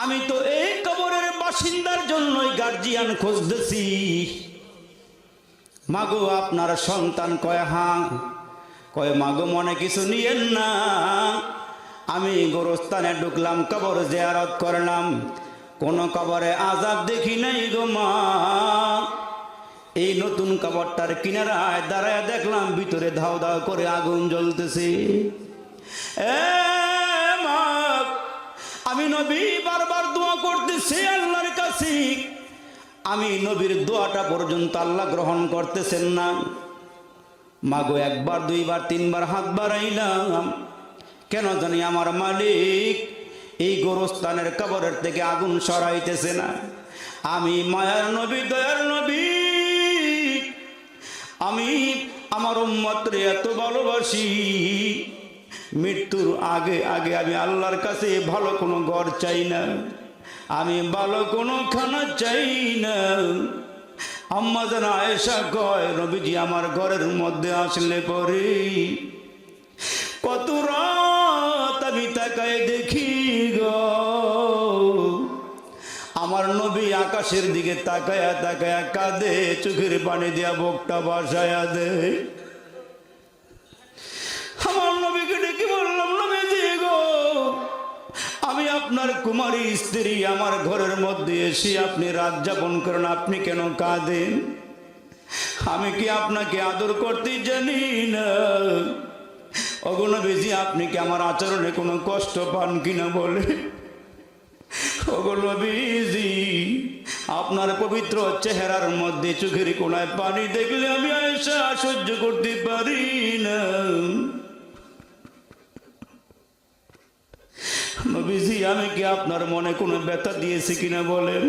আমি তো এই কবরের বাসিন্দার জন্যই গার্জিয়ান খুঁজতেছি। মাগো আপনার সন্তান? কয় হ্যাঁ। কয় মাগো মনে কিছু নিয়েন না, আমি গোরস্থানে ঢুকলাম, কবর জিয়ারত করলাম, কোন কবরে আযাব দেখি নাই গো মা। এই নতুন কবরটার কিনারায় দাঁড়ায় দেখলাম ভিতরে ধাও ধাও করে আগুন জ্বলতেছে। মা, আমি নবী বারবার দোয়া করতেছি আল্লাহর কাছে, আমি নবীর দোয়াটা পর্যন্ত আল্লাহ গ্রহণ করতেছেন না। মাগো একবার দুইবার তিনবার হাত বাড়াইলাম, কেন জানি আমার মালিক এই গোরস্থানের কবরের থেকে আগুন সরাইতেছে না। আমি মায়ার নবী, দয়ার নবী, আমি আমার উম্মতরে এত ভালোবাসি, মৃত্যুর আগে আগে আমি আল্লাহর কাছে ভালো কোনো ঘর চাই না, আমি ভালো কোনো খানা চাই না। আম্মা যেন আয়েশা কয়, নবীজি আমার ঘরের মধ্যে আসলে পরে কত রাত আমি তাকায় দেখি গো, আমার নবী আকাশের দিকে তাকায়া তাকায়া কাঁদে, চোখের পানি দিয়া বুকটা ভাসায়া দেয়। আমার নবীকে ডেকে বললাম, নবীজি গো, আমি আপনার কুমারী স্ত্রী, আমার ঘরের মধ্যে এসে আপনি রাত যাপন করেন, আপনি কেন কাঁদেন? আমি কি আপনাকে আদর করতে জানি না? ওগো নবীজি, আপনি কি আমার আচরণে কোনো কষ্ট পান কিনা বলে? ওগো নবীজি, আপনার পবিত্র চেহারার মধ্যে চোখের কোণায় পানি দেখলে আমি আয়েশা সহ্য করতে পারি না। নবীজি, আমি কি আপনার মনে কোনো ব্যথা দিয়েছি কিনা বলেন?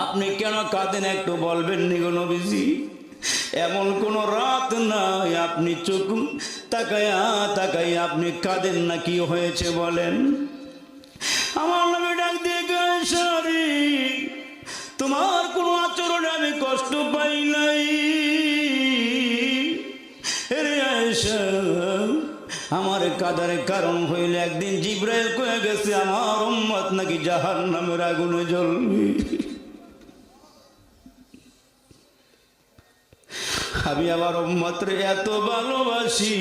আপনি কেন কাঁদেন একটু বলবেন নি গো নবীজি? এমন কোন রাত নাই আপনি চোখ তাকায়া তাকাইয়া আপনি কাঁদেন না, কি হয়েছে বলেন? আমার নবী ডাক দিয়ে কয়, সারি তোমার কোন আচরণে আমি কষ্ট পাই নাই রে আয়েশা। আমার কাদার কারণ হইলে একদিন জিব্রাইল কয়ে গেছে আমার উম্মত নাকি জাহান্নামের আগুনে জ্বলবে। আমি আমার উম্মতরে এত ভালোবাসি,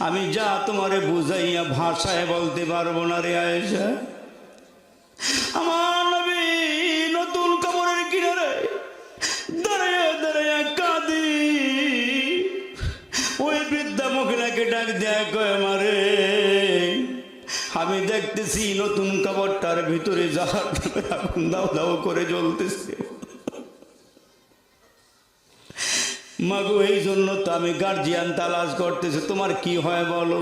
আমি যা তোমারে বুঝাইয়া ভাষায় বলতে পারবো না রে আয়েশা। আমার নবী নতুন কবরের কিনারে দাঁড়াইয়া দাঁড়াইয়া কাঁদি। ওই বৃদ্ধা মহিলাকে ডাক দেয়া কয়, মারে আমি দেখতেছি নতুন কবরটার ভিতরে জাহান্নামের আগুন দাও দাও করে জ্বলতেছে। মাগো, এই জন্য তো আমি গার্জিয়ান তালাশ করতেছি, তোমার কি হয় বলো?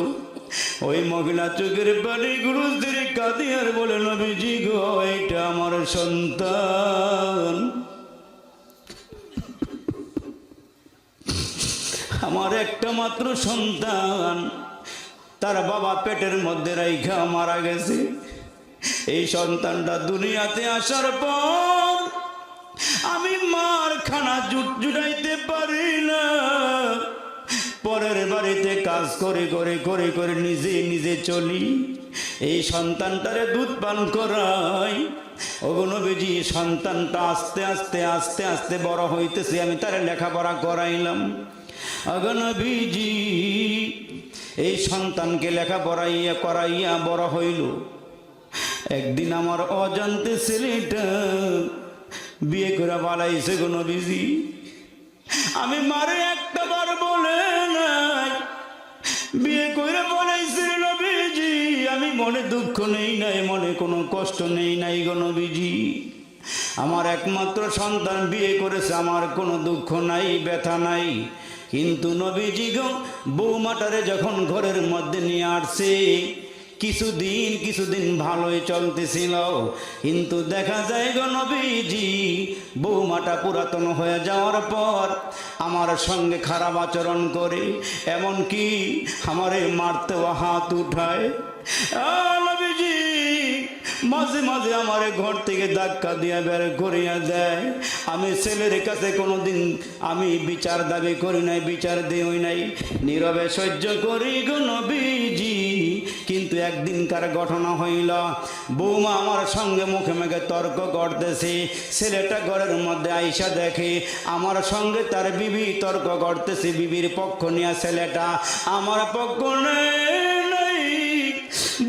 ওই মহিলা চোখের পানি গুরুজ ধরে কাঁদি আর বলে, নবীজি গো, এটা আমার সন্তান, আমার একটা মাত্র সন্তান, তার বাবা পেটের মধ্যে রাইখা মারা গেছে। এই সন্তানটা দুনিয়াতে আসার পর আমি মার খানা জুটাইতে পারি না, পরের বাড়িতে কাজ করে করে করে করে নিজে নিজে চলি, এই সন্তানটারে দুধ পান করাই। ওগো নবীজি, সন্তানটা আস্তে আস্তে আস্তে আস্তে বড় হইতেছে, আমি তারে লেখাপড়া করাইলাম। ওগো নবীজি, এই সন্তানকে লেখাপড়াইয়া করাইয়া বড় হইল। একদিন আমার অজান্তে ছেলেটা বিয়ে করে পালাইছে গো নবীজি। আমি মারে একটা বার বলে নাই, বিয়ে করে পালাইছে নবীজি। আমি মনে দুঃখ নেই নাই, মনে কোনো কষ্ট নেই নাই গো নবীজি। আমার একমাত্র সন্তান বিয়ে করেছে, আমার কোনো দুঃখ নাই, ব্যথা নাই। কিন্তু নবীজি গো, বৌমাটারে যখন ঘরের মধ্যে নিয়ে আসছে, কিছুদিন ভালোই চলতেছিল, কিন্তু দেখা যায় গো নবীজি, বৌমাটা পুরাতন হয়ে যাওয়ার পর আমার সঙ্গে খারাপ আচরণ করে, এমনকি আমারে মারতেও হাত উঠায়। নবীজি মাঝে মাঝে আমারে ঘর থেকে ধাক্কা দিয়ে বের করিয়া দেয়। আমি ছেলের কাছে কোনোদিন আমি বিচার দাবি করি নাই, বিচার দিই নাই, নীরবে সহ্য করি গো নবীজি। কিন্তু একদিনকার ঘটনা হইল, বৌমা আমার সঙ্গে মুখে মুখে তর্ক করতেছে। ছেলেটা ঘরের মধ্যে আইসা দেখে আমার সঙ্গে তার বিবি তর্ক করতেছে, বিবির পক্ষ নিয়ে। ছেলেটা আমার পক্ষ নেই,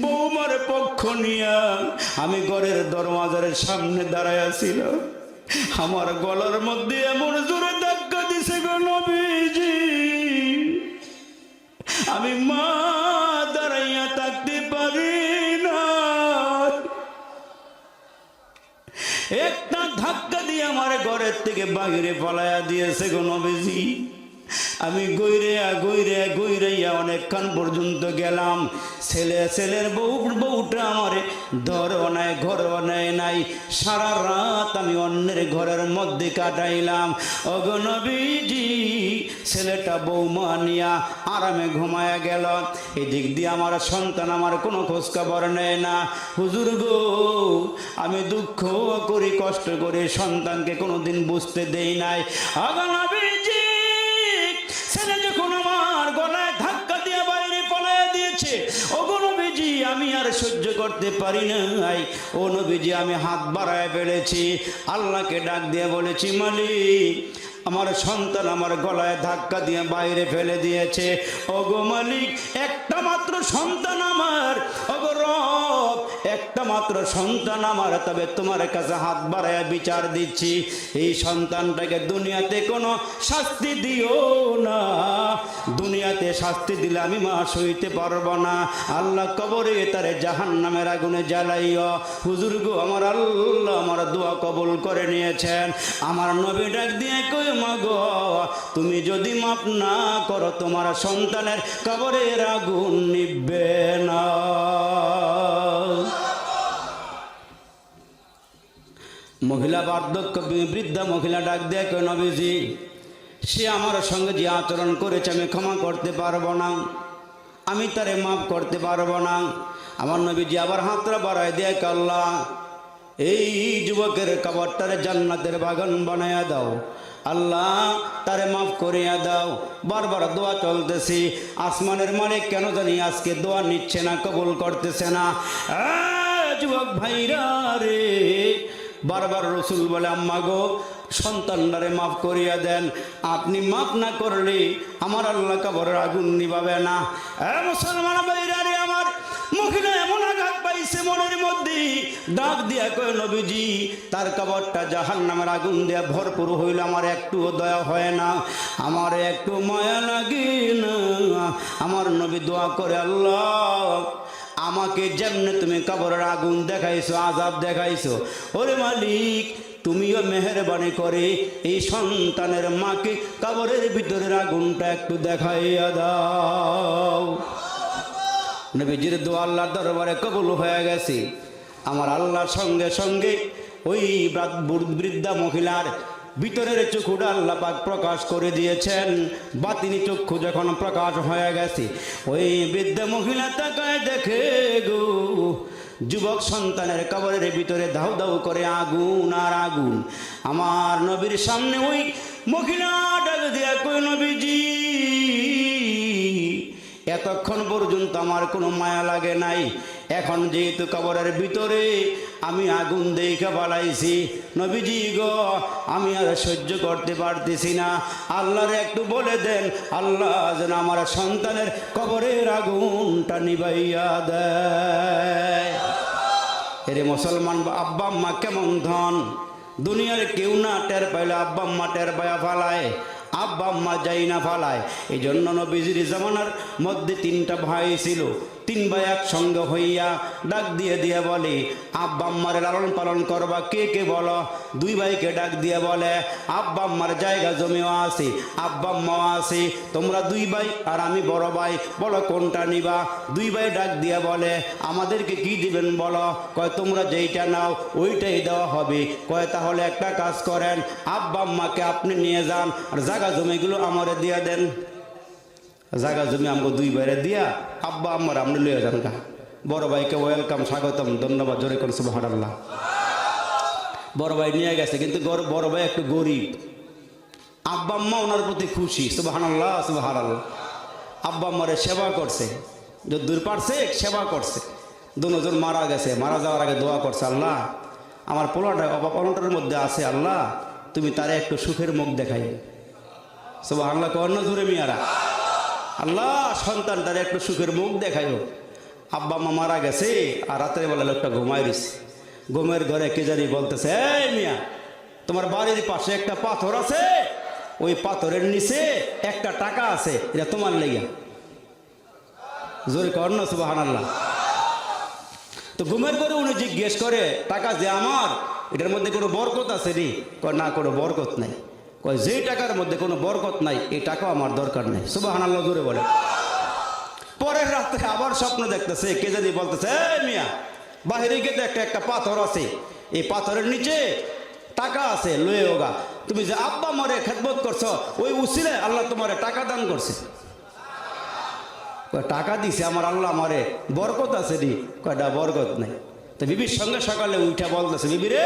বৌমার পক্ষ নিয়া আমি ঘরের দরওয়াজার সামনে দাঁড়ায় ছিলাম। আমার গলার মধ্যে এমন জোরে ধাক্কা দিছে গো নবীজি, আমি মা দাঁড়াইয়া থাকতে পারি না। একটা ধাক্কা দিয়ে আমার ঘরের থেকে বাইরে পালাইয়া দিয়েছে গো নবীজি। আমি গৈরাইয়া অনেকক্ষণ পর্যন্ত গেলাম। ছেলের বউটা আমার ধরও নাই, ঘরও নেয় নাই। সারা রাত আমি অন্যের ঘরের মধ্যে কাটাইলাম। ওগো নবীজি, ছেলেটা বৌমা নিয়া আরামে ঘুমায়া গেল। এদিক দিয়ে আমার সন্তান আমার কোনো খোঁজখবর নেয় না। হুজুর গো, আমি দুঃখ করি, কষ্ট করি, সন্তানকে কোনোদিন বুঝতে দেই নাই। ওগো নবীজি, ছেলে যখন আমার গলায় ধাক্কা দিয়ে বাইরে পালাইয়া দিয়েছে, ওগো নবীজি, আমি আর সহ্য করতে পারি নাই। ও নবীজি, আমি হাত বাড়ায় ফেলেছি, আল্লাহকে ডাক দিয়ে বলেছি, মালিক, আমার সন্তান আমার গলায় ধাক্কা দিয়ে বাইরে ফেলে দিয়েছে। ওগো মালিক, একটা মাত্র সন্তান আমার, ওগো রব, একটা মাত্র সন্তান আমার, তবে তোমার কাছে হাত বাড়ায় বিচার দিচ্ছি, এই সন্তানটাকে দুনিয়াতে কোনো শাস্তি দিও না। দুনিয়াতে শাস্তি দিলে আমি মা সইতে পারবো না। আল্লাহ কবরে তারে জাহান্নামের আগুনে জ্বালাইও। হুজুর গো, আমার আল্লাহ আমার দোয়া কবুল করে নিয়েছেন। আমার নবী ডাক দিয়ে কই, মাগো, তুমি যদি মাফ না করো তোমার সন্তানের কবরের আগুন নিভবে না। মহিলা বার্ধক্য বৃদ্ধা মহিলা ডাক দিয়ে কই, নবীজি, সে আমার সঙ্গে যে আচরণ করেছে আমি ক্ষমা করতে পারবো না, আমি তারে মাফ করতে পারবো না। আমার নবীজি আবার হাতটা বাড়ায় দিয়ে, আল্লাহ, এই যুবকের কবরটারে জান্নাতের বাগান বানায়া দাও, আল্লাহ তারে মাফ করিয়া দাও। বারবার দোয়া চলতেছি, আসমানের মালিক কেন জানি আজকে দোয়া নিচ্ছে না, কবুল করতেছে না। যুবক ভাইরা রে, বারবার রসুল বলে, আম্মা গো, সন্তানটারে মাফ করিয়া দেন, আপনি মাফ না করলে আমার আল্লাহ কবরের আগুন নিভাবে না। মুসলমান ভাইরা রে, আমার মহিলা এমন আঘাত পাইছে মনের মধ্যে, ডাক দিয়া কয়, নবীজি, তার কবরটা জাহান্নামের আগুন দিয়া ভরপুর হইল, আমার একটুও দয়া হয় না, আমার একটু মায়া লাগে না। আমার নবী দোয়া করে, আল্লাহ, আমাকে যেমনে তুমি কবরের আগুন দেখাইছো, আযাব দেখাইছো, ওরে মালিক, তুমিও মেহেরবানি করে এই সন্তানের মাকে কবরের ভিতরের আগুনটা একটু দেখাইয়া দাও। নবীজির দোয়া আল্লাহর দরবারে কবুল হয়ে গেছে। আমার আল্লাহর সঙ্গে সঙ্গে ওই বৃদ্ধা মহিলার ভিতরের চক্ষুটা আল্লাহ পাক প্রকাশ করে দিয়েছেন। বাতিনি চক্ষু যখন প্রকাশ হয়ে গেছে, ওই বৃদ্ধা মহিলা তাকায় দেখে গো, যুবক সন্তানের কবরের ভিতরে দাউ দাউ করে আগুন আর আগুন। আমার নবীর সামনে ওই মহিলা ডাক দিয়া কই, নবীজি, এতক্ষণ পর্যন্ত আমার কোনো মায়া লাগে নাই, এখন যেহেতু কবরের ভিতরে আমি আগুন দেখে পালাইছি, নবীজি গো, আমি আর সহ্য করতে পারতেছি না, আল্লাহর একটু বলে দেন, আল্লাহ যেন আমার সন্তানের কবরের আগুনটা নিভাইয়া দেয়। এরে মুসলমান, আব্বা আম্মা কেমন ধন, দুনিয়ার কেউ না টের পাইলে আব্বা আম্মা টের পায়া ফালায়, আব্বা আম্মা যাই না ফালায়। এই জন্য নবীজির জামানার মধ্যে 3টা ভাই ছিল, 3 ভাই একসঙ্গে হইয়া ডাক দিয়ে দিয়ে বলে, আব্বা আম্মার লালন পালন করবা কে কে বলো। 2 ভাইকে ডাক দিয়ে বলে, আব্বা আম্মার জায়গা জমিও আছে, আব্বা আম্মাও আছে, তোমরা 2 ভাই আর আমি বড় ভাই, বলো কোনটা নিবা। 2 ভাই ডাক দিয়ে বলে, আমাদেরকে কি দিবেন বলো। কয়, তোমরা যেইটা নাও ওইটাই দেওয়া হবে। কয়, তাহলে একটা কাজ করেন, আব্বা আম্মাকে আপনি নিয়ে যান, আর জায়গা জমিগুলো আমারে দিয়ে দেন। জায়গা জমি আমাকে 2 ভাইরে দিয়া আব্বা আম্মার আপনি লইয়া যান গা। বড় ভাইকে ওয়েলকাম, স্বাগতম, ধন্যবাদ, জোরে করে সুবহানাল্লাহ। বড় ভাই নিয়ে গেছে, কিন্তু বড় ভাই একটু গরিব। আব্বা আম্মা ওনার প্রতি খুশি, সুবহানাল্লাহ সুবহানাল্লাহ। আব্বা আম্মারে সেবা করছে, যদ্দূর পারছে সেবা করছে। দুজন মারা গেছে, মারা যাওয়ার আগে দোয়া করছে, আল্লাহ আমার পোলাটা অভাব অনটনের মধ্যে আছে, আল্লাহ তুমি তারে একটু সুখের মুখ দেখাই। সুবহানাল্লাহ কর না জোরে মিয়ারা। আল্লাহ সন্তানটারে একটু সুখের মুখ দেখাইও। আব্বা মা মারা গেছে আর রাতের বেলা লোকটা ঘুমাই রয়েছে। ঘুমের ঘরে কে জানি বলতেছে, এই মিয়া তোমার বাড়ির পাশে একটা পাথর আছে, ওই পাথরের নিচে একটা টাকা আছে, এটা তোমার লেগে। জোরে কর না সুবহানাল্লাহ। তো ঘুমের ঘরে উনি জিজ্ঞেস করে, টাকা যে আমার, এটার মধ্যে কোনো বরকত আছে রে? কয় না, কোনো বরকত নাই। কয় যেই টাকার মধ্যে কোনো বরকত নাই এই টাকাও আমার দরকার নাই। সুবহানাল্লাহ জোরে বলে। পরের রাত্রে আবার স্বপ্ন দেখতেছে, কে জানি বলতেছে, এই মিয়া বাহিরে গিয়ে একটা পাথর আছে, এই পাথরের নিচে টাকা আছে, লয়ে ওগা। তুমি যে আব্বা মরে খেদমত করছো, ওই উসিলে আল্লাহ তোমারে টাকা দান করছে। টাকা দিছে আমার আল্লাহ, আমারে বরকত আছে রে? কয়টা বরকত নাই। তো বিবির সঙ্গে সকালে উঠা বলতেছে, বিবি রে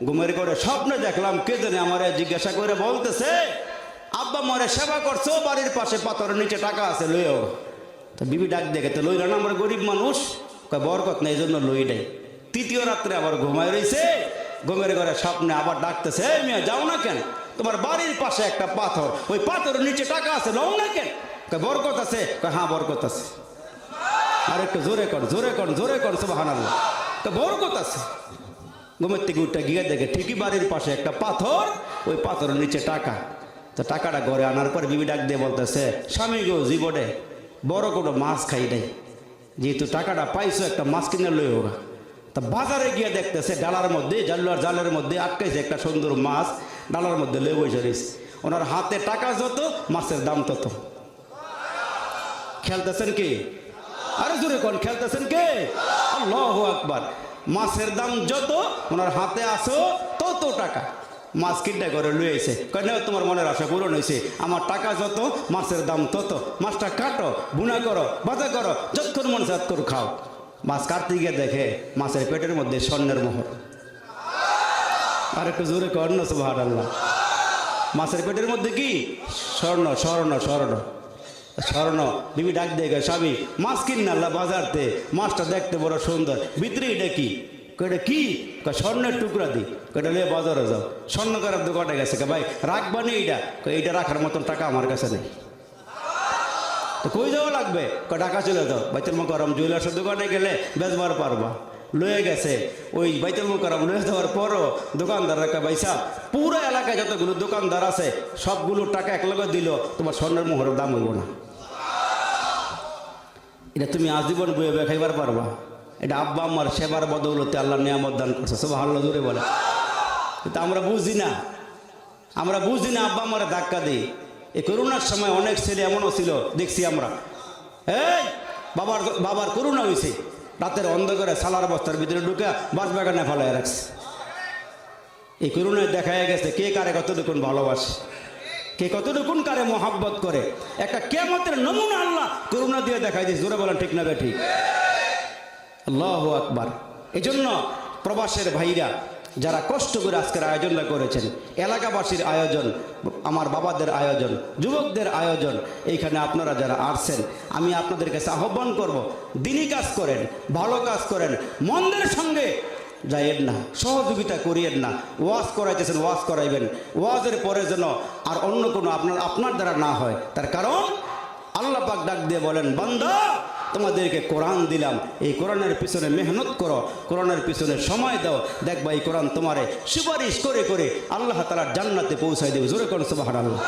ঘুমের করে স্বপ্নে দেখলাম কে জানে আমারে জিজ্ঞাসা করে বলতেছে, আব্বা মরে সেবা করছো, বাড়ির পাশে পাথরের নিচে টাকা আছে, লয়ে ওগা। তো বিবি ডাক দেখে, তো লইল না, আমরা গরিব মানুষ, কয় বরকত নেই, এই জন্য লই দেয়। তৃতীয় রাত্রে আবার ঘুমায় রয়েছে, ঘুমের ঘরে স্বপ্নে আবার ডাকতেছে, মিয়া যাও না কেন, তোমার বাড়ির পাশে একটা পাথর, ওই পাথরের নিচে টাকা আছে, লও না কেন? বরকত আছে? হ্যাঁ বরকত আছে। আর একটু জোরে কর, জোরে কর, জোরে কর সুবহানাল্লাহ। বরকত আছে। ঘুমের থেকে উঠে গিয়ে দেখে ঠিকই বাড়ির পাশে একটা পাথর, ওই পাথরের নিচে টাকা। তো টাকাটা ঘরে আনার পর বিবি ডাক দিয়ে বলতেছে, স্বামী গো জীবনে বড় কোনো মাছ খাই নাই, যেহেতু টাকাটা পাইছো একটা মাছ কিনে লই হোক। তা বাজারে গিয়ে দেখতেছে ডালার মধ্যে, জালের মধ্যে আটকাইছে একটা সুন্দর মাছ, ডালার মধ্যে লয়ে বসে রয়েছে। ওনার হাতে টাকা যত, মাছের দাম তত। খেলতেছেন কি? আরে জোরে কোন খেলতেছেন কে? আল্লাহু আকবার। মাছের দাম যত, ওনার হাতে আসো তত টাকা। মাছ কিনটা করে লুয়ে এসে কেন, তোমার মনের আশা পূরণ হয়েছে, আমার টাকা যত, মাছের দাম তত। মাছটা কাটো, বুনা করো, ভাজা করো, যতক্ষণ মন চায় করে খাও। মাছ কাটতে গিয়ে দেখে মাছের পেটের মধ্যে স্বর্ণের মোহর। আর একটু জোরে কর না সুবহানাল্লাহ। মাছের পেটের মধ্যে কি? স্বর্ণ, স্বর্ণ, স্বর্ণ, স্বর্ণ। বিবি ডাক দিয়ে গে, স্বামী মাছ কিনে আল্লাহ বাজারতে, মাছটা দেখতে বড় সুন্দর, ভিতরে এটা কি? কয়টা কি? স্বর্ণের টুকরা দি। কয়টা লিয়ে বাজারে যাও। স্বর্ণ করার দোকানে গেছে, ভাই রাখবানি এইটা? এইটা রাখার মতন টাকা আমার কাছে নেই। তো কই যাওয়া লাগবে? টাকা চলে যাও বাইতুল মুকাররম জুয়েলার্সের দোকানে গেলে বেচবার পারবা। লয়ে গেছে, ওই বাইতুল মুকাররম লয়ে যাওয়ার পরও দোকানদার একটা পয়সা, পুরো এলাকায় যতগুলো দোকানদার আছে সবগুলো টাকা একলগে দিল, তোমার স্বর্ণের মোহরের দাম হইব না। এটা তুমি আজীবন বয়ে বয়ে খাইবার পারবা। এটা আব্বা আম্মার সেবার বদৌলতে আল্লাহ নিয়ামত দান করছে। সুবহানাল্লাহ জোরে বলে। কিন্তু আমরা বুঝি না, আমরা বুঝি না, আব্বা আম্মারে ধাক্কা দিই। এই করোনার সময় অনেক ছেলে এমনও ছিল, দেখছি আমরা, এই বাবার করোনা হয়েছে, রাতের অন্ধকারে সালার বস্তার ভিতরে ঢুকে বাস বাগানে ফেলায় রাখছে। এই করোনায় দেখা গেছে কে কারে কতটুকুন ভালোবাসে, কে কতটুকুন কারে মোহাব্বত করে। একটা কিয়ামতের নমুনা আল্লাহ করোনা দিয়ে দেখাই দিয়েছে। জোরে বলেন ঠিক না বেঠিক? আল্লাহু আকবার। এই জন্য প্রবাসের ভাইরা যারা কষ্ট করে আজকের আয়োজনটা করেছেন, এলাকাবাসীর আয়োজন, আমার বাবাদের আয়োজন, যুবকদের আয়োজন, এইখানে আপনারা যারা আসছেন, আমি আপনাদের কাছে আহ্বান করব, দিনই কাজ করেন, ভালো কাজ করেন, মন্দের সঙ্গে যাইয়েন না, সহযোগিতা করিয়েন না। ওয়াজ করাইতেছেন, ওয়াজ করাইবেন, ওয়াজের পরে যেন আর অন্য কোনো আপনার দ্বারা না হয়। তার কারণ আল্লাহ পাক ডাক দিয়ে বলেন, বান্দা তোমাদেরকে কোরআন দিলাম, এই কোরআনের পিছনে মেহনত করো, কোরআনের পিছনে সময় দাও, দেখবা এই কোরআন তোমারে সুপারিশ করে করে আল্লাহ তাআলার জান্নাতে পৌঁছায় দেবে। জোরে করুন সুবহানাল্লাহ।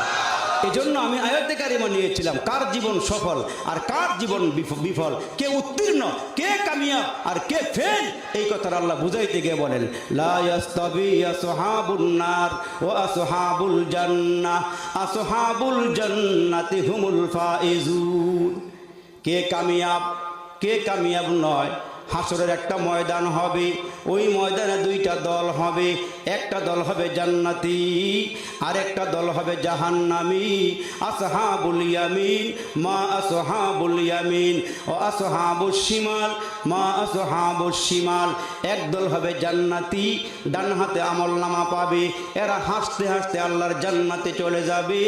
এই জন্য আমি আয়াতে কারিমা নিয়েছিলাম, কার জীবন সফল আর কার জীবন বিফল, কে উত্তীর্ণ, কে কামিয়াব আর কে ফেল, এই কথা আল্লাহ বুঝাইতে গিয়ে বলেন, লা ইয়াস্তাবি আসহাবুন নার ওয়া আসহাবুল জান্নাহ, আসহাবুল জান্নাতি হুমুল ফাইজুন। কে কামিয়াব, কে কামিয়াব নয়। হাসরের একটা ময়দান হবে, ওই ময়দানে দুইটা দল হবে। একটা দল হবে জান্নাতি, আর একটা দল হবে জাহান্নামী। আসহাবুল ইয়ামিন মা আসহাবুল ইয়ামিন ও আসহাবুশ শিমাল মা আসহাবুশ শিমাল। এক দল হবে জান্নাতি, ডান হাতে আমলনামা পাবে, এরা হাসতে হাসতে আল্লাহর জান্নাতে চলে যাবে।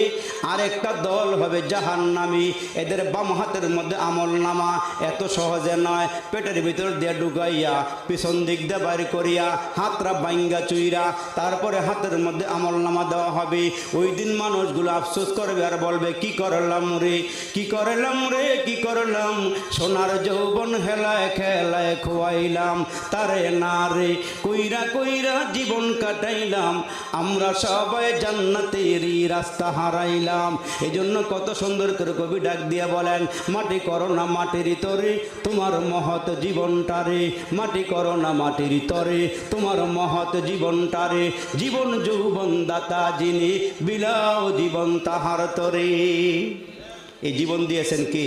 আর একটা দল হবে জাহান্নামী, এদের বাম হাতের মধ্যে আমলনামা, এত সহজে নয়, পেটের ভিতর দিয়ে ঢুকাইয়া পিছন দিক দিয়ে বাইর করিয়া হাতরা বাইঙ্গা চুইরা তারপরে হাতের মধ্যে আমলনামা দেওয়া হবে। ওই দিন মানুষগুলো আফসোস করবে আর বলবে, কি করলাম রে, কি করলাম রে, কি করলাম, সোনার যৌবন হেলায় খেলায় খোয়াইলাম তারে না রে, কইরা কইরা জীবন কাটাইলাম, আমরা সবাই জান্নাতেরই রাস্তা হারাইলাম। এই জন্য কত সুন্দর করে কবি ডাক দিয়া বলেন, মাটি করো না মাটির তরে তোমার মহৎ জীবনটারে, মাটি করো না মাটির তরে তোমার মহৎ জীবনটারে, জীবন যৌবন দাতা যিনি বিলাও জীবন তাহার তরে। এই জীবন দিয়েছেন কে?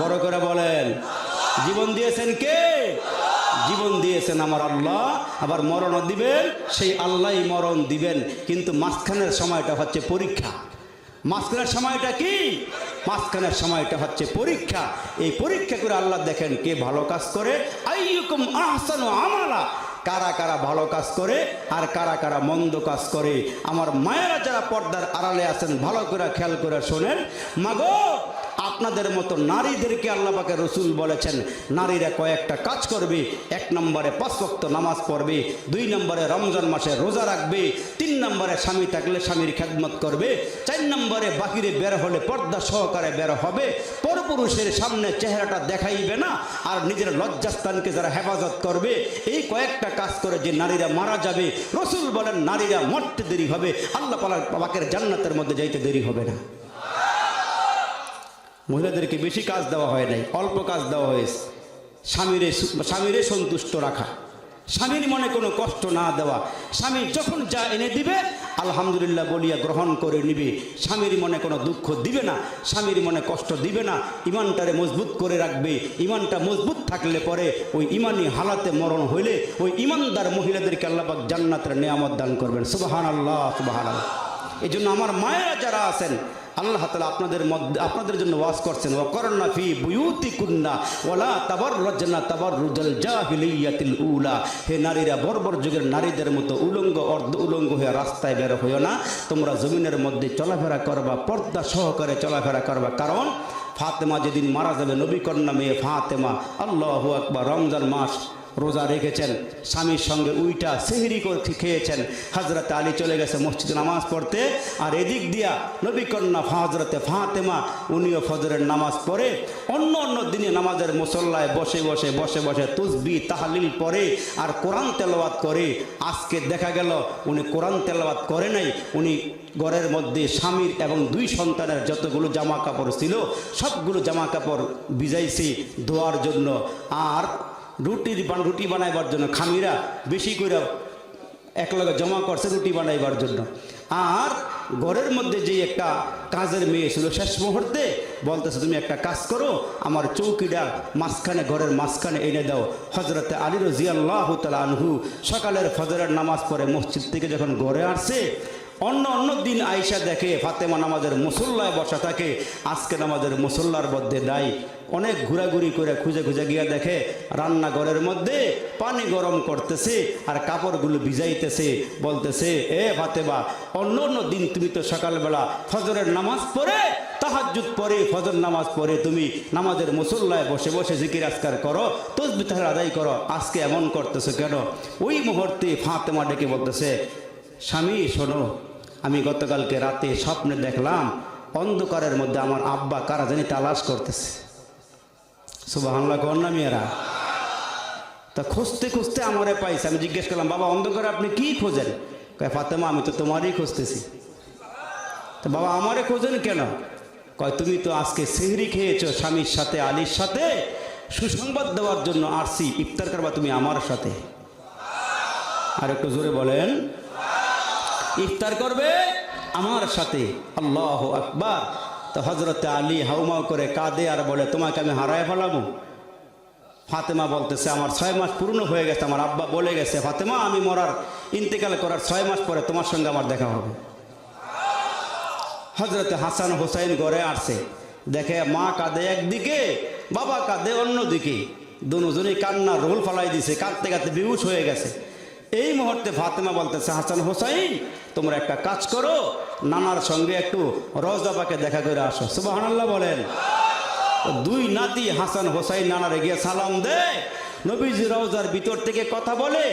বড় করে বলেন, জীবন দিয়েছেন কে? জীবন দিয়েছেন আমার আল্লাহ, আবার মরণও দিবেন, সেই আল্লাহই মরণ দিবেন। কিন্তু মাঝখানের সময়টা হচ্ছে পরীক্ষা। মাঝখানের সময়টা কি? মাঝখানের সময়টা হচ্ছে পরীক্ষা। এই পরীক্ষা করে আল্লাহ দেখেন কে ভালো কাজ করে, আইয়ুকুম আহসানু আমালা, কারা কারা ভালো কাজ করে আর কারা কারা মন্দ কাজ করে। আমার মায়েরা যারা পর্দার আড়ালে আছেন ভালো করে খেয়াল করে শোনেন, মাগো আপনাদের মতো নারীদেরকে আল্লাহ পাকের রসুল বলেছেন, নারীরা কয়েকটা কাজ করবে। 1 নম্বরে 5 ওয়াক্ত নামাজ পড়বে, 2 নম্বরে রমজান মাসে রোজা রাখবে, 3 নম্বরে স্বামী থাকলে স্বামীর খেদমত করবে, 4 নম্বরে বাহিরে বের হলে পর্দা সহকারে বের হবে, পরপুরুষের সামনে চেহারাটা দেখাইবে না, আর নিজের লজ্জাস্থানকে যারা হেফাজত করবে। এই কয়েকটা কাজ করে যে নারীরা মারা যাবে, রসুল বলেন নারীরা মরতে দেরি হবে, আল্লাহ পাকের জান্নাতের মধ্যে যাইতে দেরি হবে না। মহিলাদেরকে বেশি কাজ দেওয়া হয় নাই, অল্প কাজ দেওয়া হয়েছে। স্বামীরে সন্তুষ্ট রাখা, স্বামীর মনে কোনো কষ্ট না দেওয়া, স্বামী যখন যা এনে দিবে আলহামদুলিল্লাহ বলিয়া গ্রহণ করে নিবে, স্বামীর মনে কোনো দুঃখ দিবে না, স্বামীর মনে কষ্ট দিবে না, ইমানটারে মজবুত করে রাখবে। ইমানটা মজবুত থাকলে পরে ওই ইমানি হালাতে মরণ হইলে ওই ইমানদার মহিলাদেরকে আল্লাহ পাক জান্নাতের নিয়ামত দান করবেন। সুবহানাল্লাহ, সুবহানাল্লাহ। এই জন্য আমার মায়েরা যারা আছেন, আল্লাহ তাআলা আপনাদের জন্য ওয়াজ করছেন, ওয়াকরনা ফি বুয়ুতিকুন্না ওয়ালা তাবাররাজনা তাবাররুজাল জাহিলিয়াতিল উলা। হে নারীরা, বর্বর যুগের নারীদের মতো উলঙ্গ অর্ধ উলঙ্গ হয়ে রাস্তায় বের হইও না, তোমরা জমিনের মধ্যে চলাফেরা করবা, পর্দা সহকারে চলাফেরা করবা। কারণ ফাতেমা যেদিন মারা যাবে, নবী কন্যা মেয়ে ফাতেমা, আল্লাহু আকবার, রমজান মাস রোজা রেখেছেন, স্বামীর সঙ্গে উইটা সেহরি করে খেয়েছেন। হযরত আলী চলে গেছে মসজিদে নামাজ পড়তে, আর এদিক দিয়া নবী কন্যা হযরতে ফাতেমা উনিও ফজরের নামাজ পড়ে। অন্য অন্য দিনে নামাজের মুসল্লায় বসে বসে বসে বসে তুসবিহ তাহলিল পড়ে আর কোরআন তেলাওয়াত করে। আজকে দেখা গেল উনি কোরআন তেলাওয়াত করে নাই, উনি ঘরের মধ্যে স্বামীর এবং 2 সন্তানের যতগুলো জামা কাপড় ছিল সবগুলো জামা কাপড় ভিজাইছে ধোয়ার জন্য, আর রুটি বানাইবার জন্য খামিরা বেশি করে একলগে জমা করছে রুটি বানাইবার জন্য। আর ঘরের মধ্যে যে একটা কাজের মেয়ে ছিল, শেষ মুহূর্তে বলতেছে, তুমি একটা কাজ করো, আমার চৌকিটা মাঝখানে, ঘরের মাঝখানে এনে দাও। হযরতে আলী রাদিয়াল্লাহু তাআলা আনহু সকালের ফজরের নামাজ পড়ে মসজিদ থেকে যখন ঘরে আসছে, অন্য অন্য দিন আয়েশা দেখে ফাতেমা নামাজের মুসল্লায় বসা থাকে, আজকে নামাজের মুসল্লার মধ্যে নাই। অনেক ঘোরাঘুরি করে খুঁজে খুঁজে গিয়া দেখে রান্নাঘরের মধ্যে পানি গরম করতেছে আর কাপড়গুলো ভিজাইতেছে। বলতেছে, এ ফাতেমা, অন্য অন্য দিন তুমি তো সকালবেলা ফজরের নামাজ পড়ে, তাহাজ্জুদ পড়ে, ফজর নামাজ পড়ে তুমি নামাজের মুসল্লায় বসে বসে জিকির আজকার করো, তাসবিহ তাহলিল আদায় করো, আজকে এমন করতেছো কেন? ওই মুহূর্তে ফাতেমা ডেকে বলতেছে, স্বামী শোনো, আমি গতকালকে রাতে স্বপ্নে দেখলাম অন্ধকারের মধ্যে আমার আব্বা কারা জানি তালাশ করতেছে। সুবহানাল্লাহ, কোন না মেয়েরা? তা খুঁজতে খুঁজতে আমারে পাইছে। আমি জিজ্ঞেস করলাম, বাবা অন্ধকারে আপনি কি খোঁজেন? কয়, ফাতেমা আমি তো তোমারই খুঁজতেছি। তো বাবা আমারে খোঁজেন কেন? কয়, তুমি তো আজকে সেহরি খেয়েছো স্বামীর সাথে, আলীর সাথে, সুসংবাদ দেওয়ার জন্য আসছি, ইফতার করবা তুমি আমার সাথে। আর একটু জোরে বলেন, ইফতার করবে আমার সাথে। আল্লাহু আকবার। তো হযরতে আলী হাউমাউ করে কাঁদে আর বলে, তোমাকে আমি হারায় ফেলাবো? ফাতেমা বলতেছে আমার 6 মাস পূর্ণ হয়ে গেছে, আমার আব্বা বলে গেছে ফাতেমা আমি মরার ইন্তেকাল করার 6 মাস পরে তোমার সঙ্গে আমার দেখা হবে। হজরতে হাসান হোসাইন ঘরে আসছে, দেখে মা কাঁদে একদিকে, বাবা কাঁদে অন্যদিকে, দুজনেই কান্না রোল ফালাই দিছে, কাঁদতে কাঁদতে বেহুশ হয়ে গেছে। এই মুহূর্তে ফাতেমা বলতেছে হাসান হোসাইন তোমরা একটা কাজ করো, নানার সঙ্গে একটু রওজা পাকে দেখা করে আসো। সুবহানাল্লাহ বলেন। দুই নাতি হাসান হোসাইন নানারে গিয়ে সালাম দেয়, নবীজি রওজার ভিতর থেকে কথা বলে।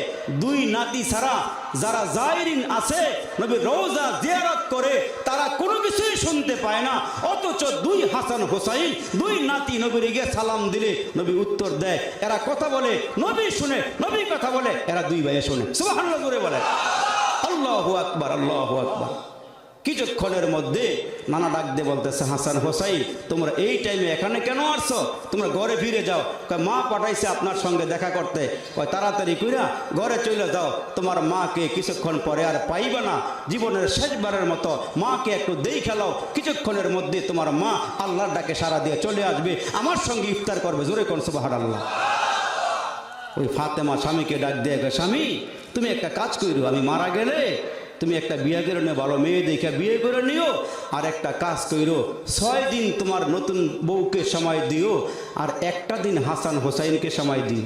দুই নাতি ছাড়া যারা জায়রিন আছে নবীর রওজা জিয়ারত করে তারা কোনো কিছুই শুনতে পায় না, অথচ দুই হাসান হোসাইন দুই নাতি নবীর গিয়ে সালাম দিলে নবী উত্তর দেয়, এরা কথা বলে নবী শুনে, নবী কথা বলে এরা দুই ভাইয়ে শুনে। সুবহানাল্লাহ করে বলে আল্লাহু আকবার, আল্লাহু আকবার। কিছুক্ষণের মধ্যে নানা ডাক দিয়ে বলতেছে হাসান হোসাইন তোমরা এই টাইমে এখানে কেন আসছো, তোমরা ঘরে ফিরে যাও। কয় মা পাঠাইছে আপনার সঙ্গে দেখা করতে। কয় তাড়াতাড়ি কইরা ঘরে চলে যাও, তোমার মাকে কিছুক্ষণ পরে আর পাইবে না, জীবনের শেষবারের মতো মাকে একটু দেই খেলাও, কিছুক্ষণের মধ্যে তোমার মা আল্লাহর ডাকে সাড়া দিয়ে চলে আসবে, আমার সঙ্গে ইফতার করবে। জোরে কোন সুবহানাল্লাহ। ওই ফাতেমা স্বামীকে ডাক দিয়ে স্বামী তুমি একটা কাজ করো, আমি মারা গেলে তুমি একটা বিয়ে করে নিও, ভালো মেয়ে দেখে বিয়ে করে নিও, আর একটা কাজ করো 6 দিন তোমার নতুন বউকে সময় দিও, আর একটা দিন হাসান হোসাইনকে সময় দিও,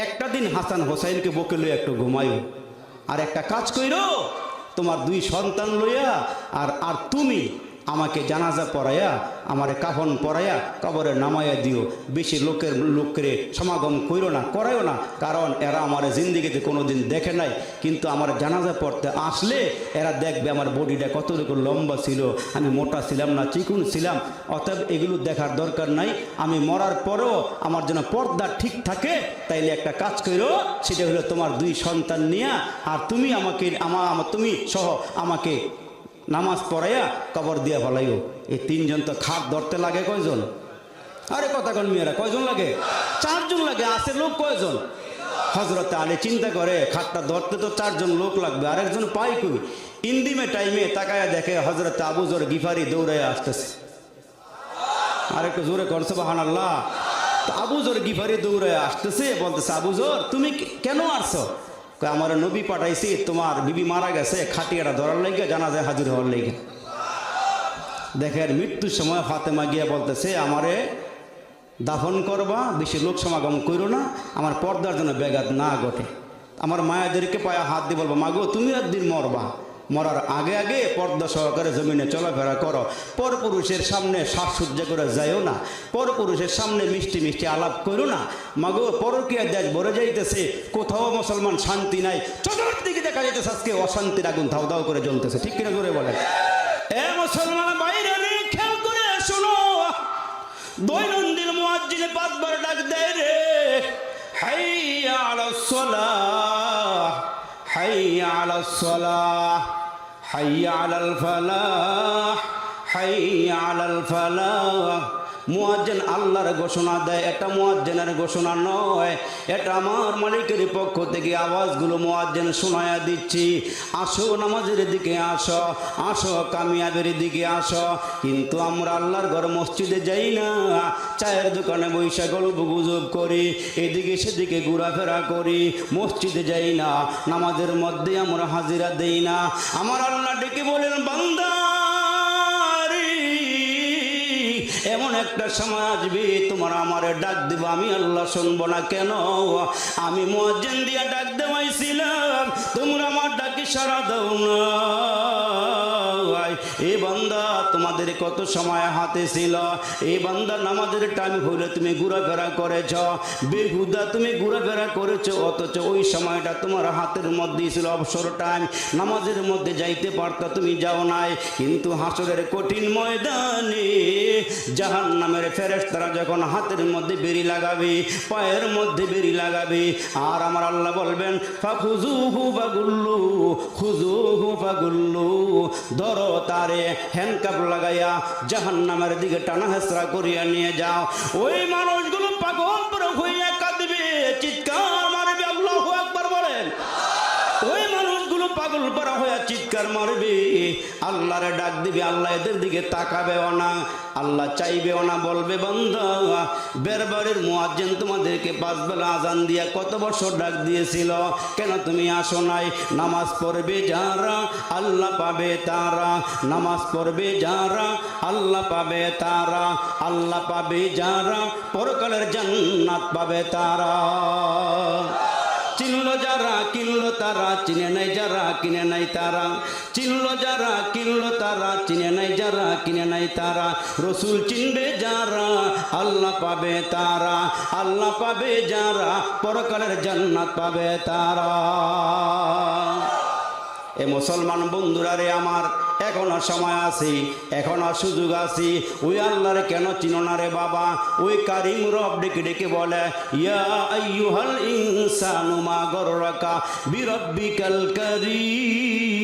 একটা দিন হাসান হোসাইনকে বউকে লইয়া একটু ঘুমাইও, আর একটা কাজ করো তোমার 2 সন্তান লইয়া আর তুমি আমাকে জানাজা পড়াইয়া আমারে কাফন পরাইয়া কবরে নামাইয়া দিও। বেশি লোকের সমাগম কইরো না, করাইও না, কারণ এরা আমার জিন্দিগিতে কোনোদিন দেখে নাই, কিন্তু আমার জানাজা পড়তে আসলে এরা দেখবে আমার বডিটা কতটুকু লম্বা ছিল, আমি মোটা ছিলাম না চিকুন ছিলাম। অতএব এগুলো দেখার দরকার নাই, আমি মরার পরেও আমার যেন পর্দা ঠিক থাকে, তাইলে একটা কাজ করো, সেটা হলো তোমার 2 সন্তান নিয়ে আর তুমি আমাকে তুমি সহ আমাকে নামাজ পড়াইয়া কবর দিয়া ফলাইও। এই 3 জন তো খাট ধরতে লাগে কয়জন? আরে কথা কোন মেয়েরা, কয়জন লাগে? 4 জন লাগে। আছে লোক কয়জন? হজরতে আলী চিন্তা করে খাটটা ধরতে তো 4 জন লোক লাগবে, আরেকজন পাই কই? ইন্দিমে টাইমে তাকায়া দেখে হজরতে আবু যর গিফারি দৌড়াইয়া আসতেছে। আরেকটু জোরে কর সুবহানাল্লাহ। আবু যর গিফারি দৌড়াইয়া আসতেছে, বলতেছে আবু যর তুমি কেন আসছো? আমার নবী পাঠাইছি তোমার বিবি মারা গেছে, খাটিয়াটা ধরার লেগে জানাজায় হাজির হওয়ার লেগে। দেখেন মৃত্যুর সময় ফাতেমা গিয়া বলতেছে আমারে দাফন করবা, বেশি লোক সমাগম করো না, আমার পর্দার জন্য ব্যাঘাত না ঘটে। আমার মায়েদেরকে পায়ে হাত দিয়ে বলবো মাগো তুমি একদিন মরবা, মরার আগে আগে পর্দা সহকারে জমিনে চলাফেরা করো, পরপুরুষের সামনে সাজসজ্জা করে যাইও না, পরপুরুষের সামনে মিষ্টি মিষ্টি আলাপ করো না। মাগো পরকীয়া দেশ ভরে যাইতেছে, কোথাও মুসলমান শান্তি নাই, চতুর্দিকে দেখা যাইতেছে আজকে অশান্তির আগুন ধাউ ধাউ করে জ্বলতেছে। ঠিক কিনা জোরে বলেন? এ মুসলমান বাইরে খেয়াল করে শোনো, দৈনন্দিন মুয়াজ্জিন 5 বার ডাক দেয় রে, হাইয়া আলাস সালাহ, হাইয়া আলাস সালাহ, হাইয়া আলাল ফালাহ, হাইয়া আলাল ফালাহ। মুয়াজ্জিন আল্লাহর ঘোষণা দেয়, এটা মুয়াজ্জিনের ঘোষণা নয়, এটা আমার মালিকের পক্ষ থেকে আওয়াজগুলো মুয়াজ্জিন শোনায়া দিচ্ছি। আসো নামাজের দিকে আসো, আসো কামিয়াবের দিকে আসো। কিন্তু আমরা আল্লাহর ঘর মসজিদে যাই না, চায়ের দোকানে বৈশা গল্প গুজব করি, এদিকে সেদিকে ঘোরাফেরা করি, মসজিদে যাই না, নামাজের মধ্যে আমরা হাজিরা দেই না। আমার আল্লাহ ডেকে বলেন বান্দা এমন একটা সময় আসবে তোমার আমারে ডাক দিব, আমি আল্লাহ শুনবো না কেন? আমি মুয়াজ্জিন দিয়া ডাক দেওয়াইছিলাম, তোমরা আমার ডাকে সাড়া দাও না। এই বান্দা তোমাদের কত সময় হাতে ছিল, এই বান্দা নামাজের টাইম হইলে তুমি ঘোরাফেরা করেছ, বেহুদা তুমি ঘোরাফেরা করেছো, অথচ ওই সময়টা তোমার হাতের মধ্যেই ছিল অবসর টাইম, নামাজের মধ্যে যাইতে পারতা, তুমি যাও নাই। কিন্তু হাসরের কঠিন ময়দানে জাহান্নামের ফেরেশতারা যখন হাতের মধ্যে বেরি লাগাবে, পায়ের মধ্যে বেরি লাগাবে, আর আমার আল্লাহ বলবেন ফাখুজুহু ফাগুল্লু, খুজুহু ফাগুল্লু, ধরো তারে হ্যান্ডকাপ লাগাইয়া জাহান্নামের দিকে টানা হেসরা করিয়া নিয়ে যাও। ওই মানুষগুলো পাগল পরে হইয়া কাঁদবে, চিৎকার মারবে, আল্লাহু আকবার বলেন। ওই মানুষগুলো পাগল পারা হইয়া চিৎকার মারবে, আল্লাহরে ডাক দিবি, আল্লাহ এদের দিকে তাকাবেও না, আল্লাহ চাইবেও না, বলবে বান্দা বেরবাড়ির মুয়াজ্জিন তোমাদেরকে 5 বেলা আজান দিয়া কত বছর ডাক দিয়েছিল, কেন তুমি আসো নাই? নামাজ পড়বে যারা আল্লাহ পাবে তারা, নামাজ পড়বে যারা আল্লাহ পাবে তারা, আল্লাহ পাবে যারা পরকালের জান্নাত পাবে তারা। চিনলো যারা কিনলো তারা, চিনে নাই যারা কিনে নাই তারা, চিনলো যারা কিনলো তারা, চিনে নাই যারা কিনে নাই তারা। রসুল চিনবে যারা আল্লাহ পাবে তারা, আল্লাহ পাবে যারা পরকালের জান্নাত পাবে তারা। এ মুসলমান বন্ধুরা রে আমার, এখনো সময় আছে, এখনো সুযোগ আছে। ওই আল্লাহরে কেন চিনো না রে বাবা? ওই কারিম রব ডেকে ডেকে বলে, ইয়া আইয়ুহাল ইনসানু মা গররাকা বিরাব্বিকাল কারীম।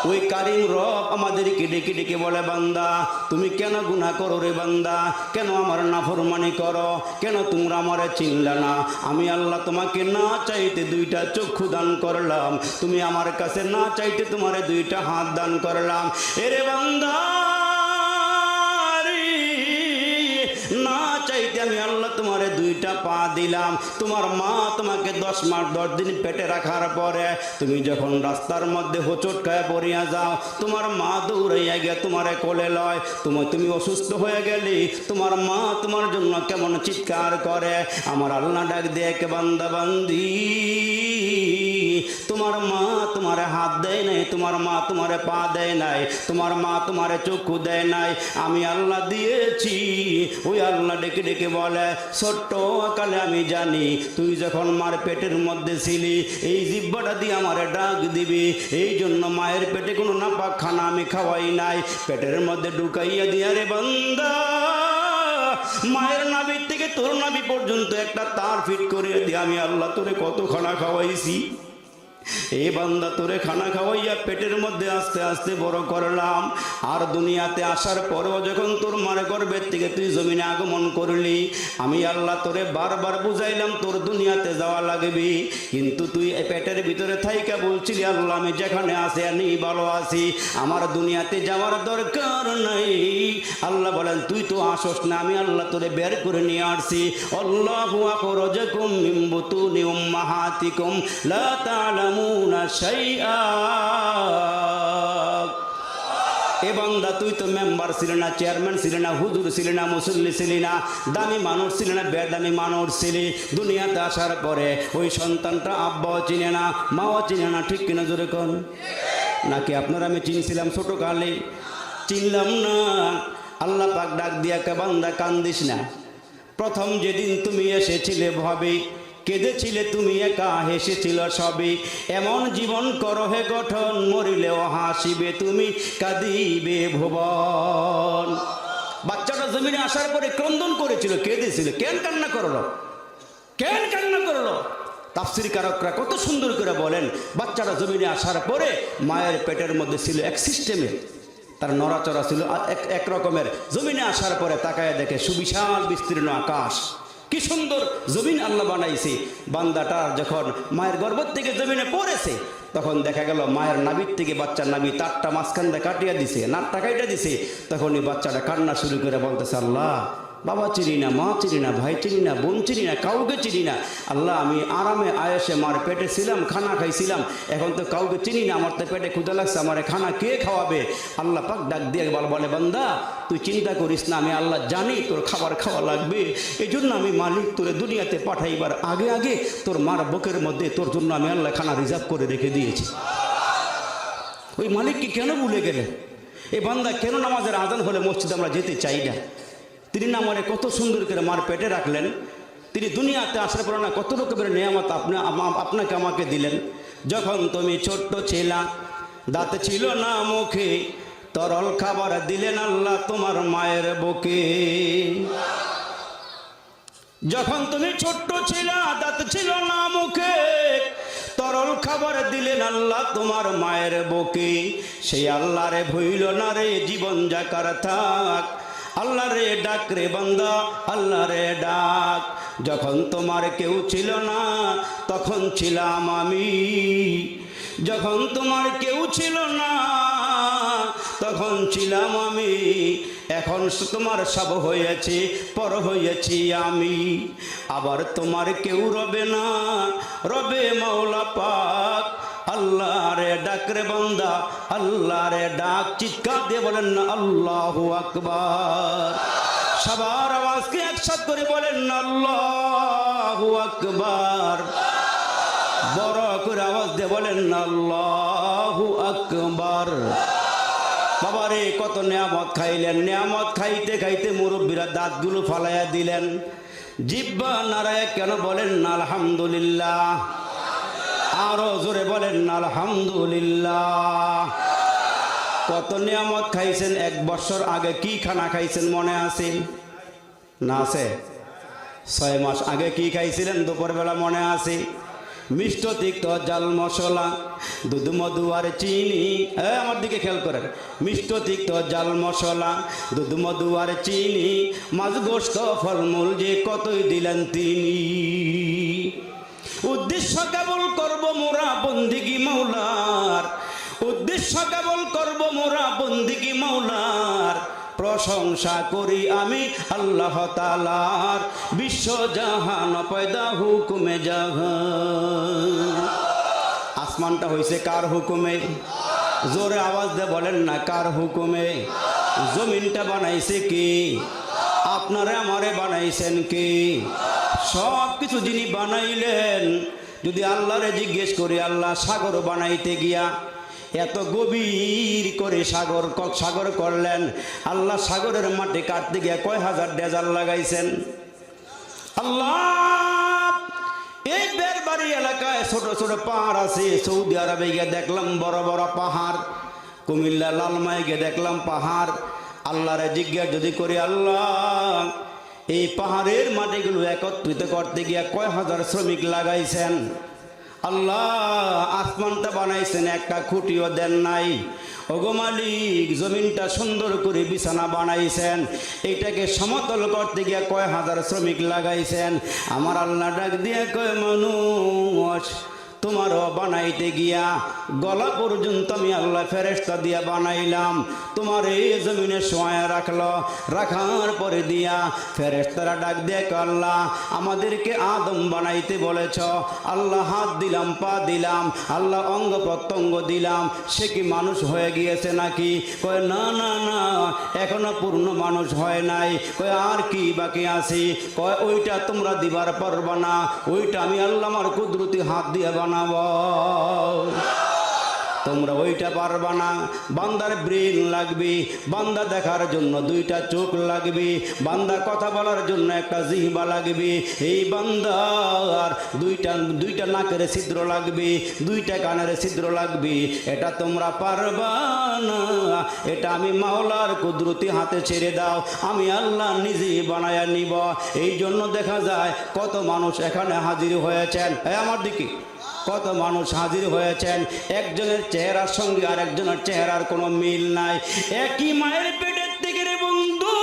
ওই কারিম রব আমাদেরকে ডেকে ডেকে বলে, বান্দা তুমি কেন গুনাহ করো রে বান্দা? কেন আমার নাফরমানি করো? কেন তোমরা আমারে চিনলে না? আমি আল্লাহ তোমাকে না চাইতে 2টা চক্ষু দান করলাম, তুমি আমার কাছে না চাইতে তোমারে 2টা হাত দান করলাম। এরে বান্দা না চাইতে আমি আল্লাহ তোমারে 2টা পা দিলাম। তোমার মা তোমাকে 10 মাস 10 দিন পেটে রাখার পরে তুমি যখন রাস্তার মধ্যে হোঁচট খায় পড়িয়া যাও, তোমার মা দৌড়াইয়া গিয়ে তোমারে কোলে লয়। তুমি অসুস্থ হয়ে গেলি, তোমার মা তোমার জন্য কেমন চিৎকার করে। আমার আল্লাহ ডাক দিয়ে, কে বান্দা বান্দি, তোমার মা তোমারে হাত দেয় নাই, তোমার মা তোমারে পা দেয় নাই, তোমার মা তোমারে চক্ষু দেয় নাই, আমি আল্লাহ দিয়েছি। ওই আল্লাহ ডেকে ডেকে বলে, ছোট্ট কালে আমি জানি তুই যখন মার পেটের মধ্যে ছিলি এই জিহ্বাটা দিয়ে আমারে ডাক দিবি, এই জন্য মায়ের পেটে কোনো নাপাক খানা আমি খাওয়াই নাই, পেটের মধ্যে ঢুকাইয়া দিয়া রে বান্দা মায়ের নাভির থেকে তোর নাভি পর্যন্ত একটা তার ফিট করে দিয়ে আমি আল্লাহ তোরে কত খানা খাওয়াইছি। এই বান্দা তোরে খানা খাওয়াইয়া পেটের মধ্যে আস্তে আস্তে বড় করলাম। আর দুনিয়াতে আসার পরেও যখন তোর মার গর্ভের থেকে তুই জমিনে আগমন করলি, আমি আল্লাহ তোরে বারবার বুঝাইলাম তোর দুনিয়াতে যাওয়া লাগবি, কিন্তু তুই পেটের ভিতরে থাইকা বলছিলি আল্লাহ আমি যেখানে আছি আমি ভালো আছি, আমার দুনিয়াতে যাওয়ার দরকার নাই। আল্লাহ বলেন তুই তো আসস না, আমি আল্লাহ তোরে বের করে নিয়ে আসছি। আল্লাহু আখরাজাকুম মিন বুতুনি উম্মাহাতিকুম লা তা'লামুন এ বান্দা তুই তো মেম্বার ছিল না, চেয়ারম্যান ছিল না, হুজুর ছিল না, মুসল্লি ছিলি না, দামি মানুষ ছিল না, বেদামি মানুষ ছিলি। দুনিয়াতে আসার পরে ওই সন্তানটা আব্বাও চিনে না, মাও চিনে না, ঠিক কিনা জোরে কোন? নাকি আপনারা আমি চিনছিলাম ছোট কালে? চিনলাম না। আল্লাহ পাক ডাক দিয়া, কে বান্দা কান্দিস না, প্রথম যেদিন তুমি এসেছিলে ভাবি কেঁদেছিলে তুমি একা, হেসেছিল সবই, এমন জীবন করো হে গঠন, মরিলেও হাসিবে তুমি, কাঁদিবে ভুবন। বাচ্চাটা জমিনে আসার পরে ক্রন্দন করেছিল, কেঁদেছিল। কেন কান্না করলো? কেন কান্না করলো? তাফসীর কারকরা কত সুন্দর করে বলেন, বাচ্চাটা জমিনে আসার পরে মায়ের পেটের মধ্যে ছিল এক সিস্টেমে, তার নড়াচড়া ছিল এক রকমের। জমিনে আসার পরে তাকায় দেখে সুবিশাল বিস্তীর্ণ আকাশ, কি সুন্দর জমিন আল্লাহ বানাইছে। বান্দাটা যখন মায়ের গর্ভ থেকে জমিনে পড়েছে, তখন দেখা গেল মায়ের নাভির থেকে বাচ্চার নাভি তারটা মাঝখান দিয়ে কাটিয়ে দিছে, নাটটা কাইটা দিছে। তখনই বাচ্চাটা কান্না শুরু করে বলতেছে, আল্লাহ বাবা চিনি না, মা চিনি না, ভাই চিনি না, বোন চিনি না, কাউকে চিনি না। আল্লাহ আমি আরামে আয়েসে মার পেটে ছিলাম, খানা খাইছিলাম, এখন তো কাউকে চিনি না, আমার তো পেটে ক্ষুধা লাগছে, আমার খানা কে খাওয়াবে? আল্লাহ পাক ডাক দিয়ে বলে, বান্দা তুই চিন্তা করিস না, আমি আল্লাহ জানি তোর খাবার খাওয়া লাগবে, এই জন্য আমি মালিক তোরে দুনিয়াতে পাঠাইবার আগে আগে তোর মার বুকের মধ্যে তোর জন্য আমি আল্লাহ খানা রিজার্ভ করে রেখে দিয়েছি। ওই মালিককে কেন ভুলে গেলে? এই বান্দা কেন নামাজের আজান হলে মসজিদে আমরা যেতে চাই না? তিনি না আমারে কত সুন্দর করে মার পেটে রাখলেন, তিনি দুনিয়াতে আসার পর না কত রকমের নিয়ামত আপনাকে আমাকে দিলেন। যখন তুমি ছোট্ট ছিলা, দাঁত ছিল না মুখে, তরল খাবার দিলেন আল্লাহ তোমার মায়ের বুকে। যখন তুমি ছোট্ট ছিলা, দাঁত ছিল না মুখে, তরল খাবার দিলেন আল্লাহ তোমার মায়ের বুকে। সেই আল্লাহ রে ভুইল না রে, জীবন যাকার থাক, আল্লাহ রে ডাক রে বান্দা, আল্লাহ রে ডাক। যখন তোমার কেউ ছিল না, তখন ছিলাম আমি, যখন তোমার কেউ ছিল না তখন ছিলাম আমি, এখন তোমার সব হয়েছে, পর হয়েছি আমি। আবার তোমার কেউ রবে না, রবে মাওলা পাক। আল্লাহ রে ডাক রে বান্দা, আল্লাহ রে ডাক, চিৎকার দিয়ে বলেন না আল্লাহু আকবার। সবার আওয়াজকে একসাথে করে বলেন না আল্লাহু আকবার। বড় করে আওয়াজ দিয়ে বলেন না আল্লাহু আকবার। বাবারে কত নিয়ামত খাইলেন, নিয়ামত খাইতে খাইতে মুরব্বীরা দাঁতগুলো ফালাইয়া দিলেন। জিহ্বা নারায় কেন বলেন না আলহামদুলিল্লাহ? আরো জোরে বলেন না আলহামদুলিল্লাহ। কত নিয়ামত খাইছেন। 1 বছর আগে কি খানা খাইছেন মনে আছে না? আছে। 6 মাস আগে কি খাইছিলেন দুপুরবেলা মনে আছে? মিষ্ট তিক্ত জাল মশলা, দুধ মধু আর চিনি। আমার দিকে খেয়াল করেন। মিষ্ট তিক্ত জাল মশলা, দুধ মধু আর চিনি, মাছ গোস্ত ফলমূল যে কতই দিলেন তিনি। উদ্দেশ্য কেবল করব মোরা বন্দিগি মাওলার, উদ্দেশ্য কেবল করব মোরা বন্দিগি মাওলার। প্রশংসা করি আমি আল্লাহ তাআলার, বিশ্ব জাহান পয়দা হুকুমে জাহান। আসমানটা হয়েছে কার হুকুমে? জোরে আওয়াজ দিয়ে বলেন না কার হুকুমে? জমিনটা বানাইছে কি? আপনারে আমারে বানাইছেন কি? সব কিছু যিনি বানাইলেন, যদি আল্লাহরে জিজ্ঞেস করি, আল্লাহ সাগর বানাইতে গিয়া এত গভীর করে সাগর করলেন, আল্লাহ সাগরের মাটি কাটতে গিয়া কয় হাজার ডেজার লাগাইছেন? আল্লাহ এই বেরবাড়ি এলাকায় ছোট ছোট পাহাড় আছে। সৌদি আরবে গিয়ে দেখলাম বড় বড় পাহাড়, কুমিল্লা লালমাই গিয়ে দেখলাম পাহাড়। আল্লাহরে জিজ্ঞাসা যদি করি, আল্লাহ এই পাহাড়ের মাটিগুলো একত্রিত করতে গিয়া কয় হাজার শ্রমিক লাগাইছেন? আল্লাহ আসমানটা বানাইছেন, একটা খুঁটিও দেন নাই। ওগো মালিক জমিনটা সুন্দর করে বিছানা বানাইছেন, এইটাকে সমতল করতে গিয়া কয় হাজার শ্রমিক লাগাইছেন? আমার আল্লাহ ডাক দিয়ে কয়, মানুষ তোমারও বানাইতে গিয়া গলা পর্যন্ত আমি আল্লাহ ফেরেশতা দিয়া বানাইলাম। তোমার এই জমিনে শোয়া রাখলো, রাখার পরে দিয়া ফেরেশতারা ডাক দিয়ে আল্লাহ আমাদেরকে আদম বানাইতে বলেছ, আল্লাহ হাত দিলাম, পা দিলাম, আল্লাহ অঙ্গ প্রত্যঙ্গ দিলাম, সে কি মানুষ হয়ে গিয়েছে নাকি? কয় না না না, এখনো পূর্ণ মানুষ হয় নাই। কয় আর কি বাকি আছে? কয় ওইটা তোমরা দিবার পারবা না, ওইটা আমি আল্লাহ আমার কুদরতি হাত দিয়ে বানাবো, তোমরা ওইটা পারবা না। বান্দার ব্রেন লাগবে, বান্দা দেখার জন্য 2টা চোখ লাগবে, বান্দা কথা বলার জন্য একটা জিহ্বা লাগবে, এই বান্দার দুইটা নাকের ছিদ্র লাগবে, 2টা কানের ছিদ্র লাগবে। এটা তোমরা পারবা না, এটা আমি মাওলার কুদরতি হাতে ছেড়ে দাও, আমি আল্লাহ নিজেই বানায়া নিব। এই জন্য দেখা যায় কত মানুষ এখানে হাজির হয়েছেন, আমার দিকে কত মানুষ হাজির হয়েছেন, একজনের চেহারার সঙ্গে আর একজনের চেহারার কোনো মিল নাই। একই মায়ের পেটের থেকে রে বন্ধু,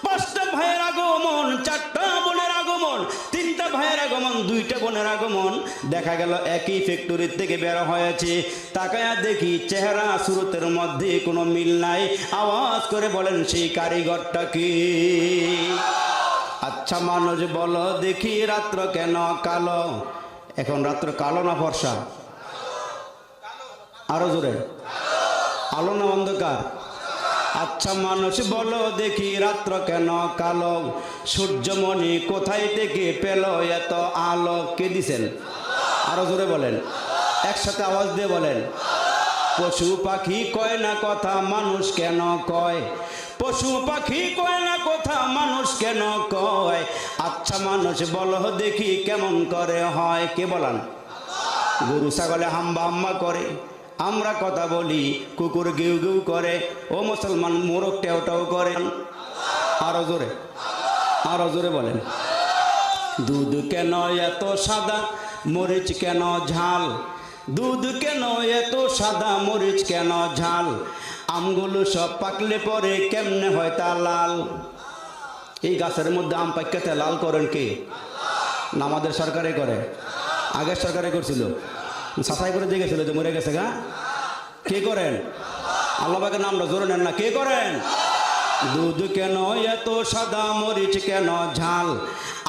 5টা ভাইয়ের আগমন, 4টা বোনের আগমন, 3টা ভাইয়ের আগমন, 2টা বোনের আগমন। দেখা গেল একই ফ্যাক্টরির থেকে বের হয়েছে। তাকায়া দেখি চেহারা সুরতের মধ্যে কোনো মিল নাই। আওয়াজ করে বলেন সেই কারিগরটা কি? আচ্ছা মানুষ বলো দেখি রাত্র কেন কালো? এখন রাত্র কালো না ফর্সা? আরো জোরে, আলো না অন্ধকার? আচ্ছা মানুষ বলো দেখি রাত্র কেন কালো? সূর্যমণি কোথায় থেকে পেল এত আলো? কে দিছেন? আরো জোরে বলেন, একসাথে আওয়াজ দিয়ে বলেন। পশু পাখি কয় না কথা, মানুষ কেন কয়? পশু পাখি কয় না কথা, মানুষ কেন কয়? আচ্ছা মানুষ বলো দেখি কেমন করে হয়? কে বলান? গরু ছাগলে হাম্বা হাম্বা করে, আমরা কথা বলি, কুকুর গেউ গেউ করে, ও মুসলমান মোরগ টেও টেও করে। আরো জোরে, আরো জোরে বলেন। দুধ কেন এত সাদা, মরিচ কেন ঝাল? দুধ কেন এত সাদা, মরিচ কেন ঝাল? আমগুলো সব পাকলে পরে কেমনে হয় তা লাল? এই গাছের মধ্যে আম পাকতে লাল করেন কে? না আমাদের সরকারে করে, আগের সরকারে করছিল। সাফাই করে দিয়ে গেছিল যে মরে গেছে গা, কে করেন? আল্লাহ পাকের নামটা জোরে নেন না, কে করেন? দুধ কেন এত সাদা, মরিচ কেন ঝাল,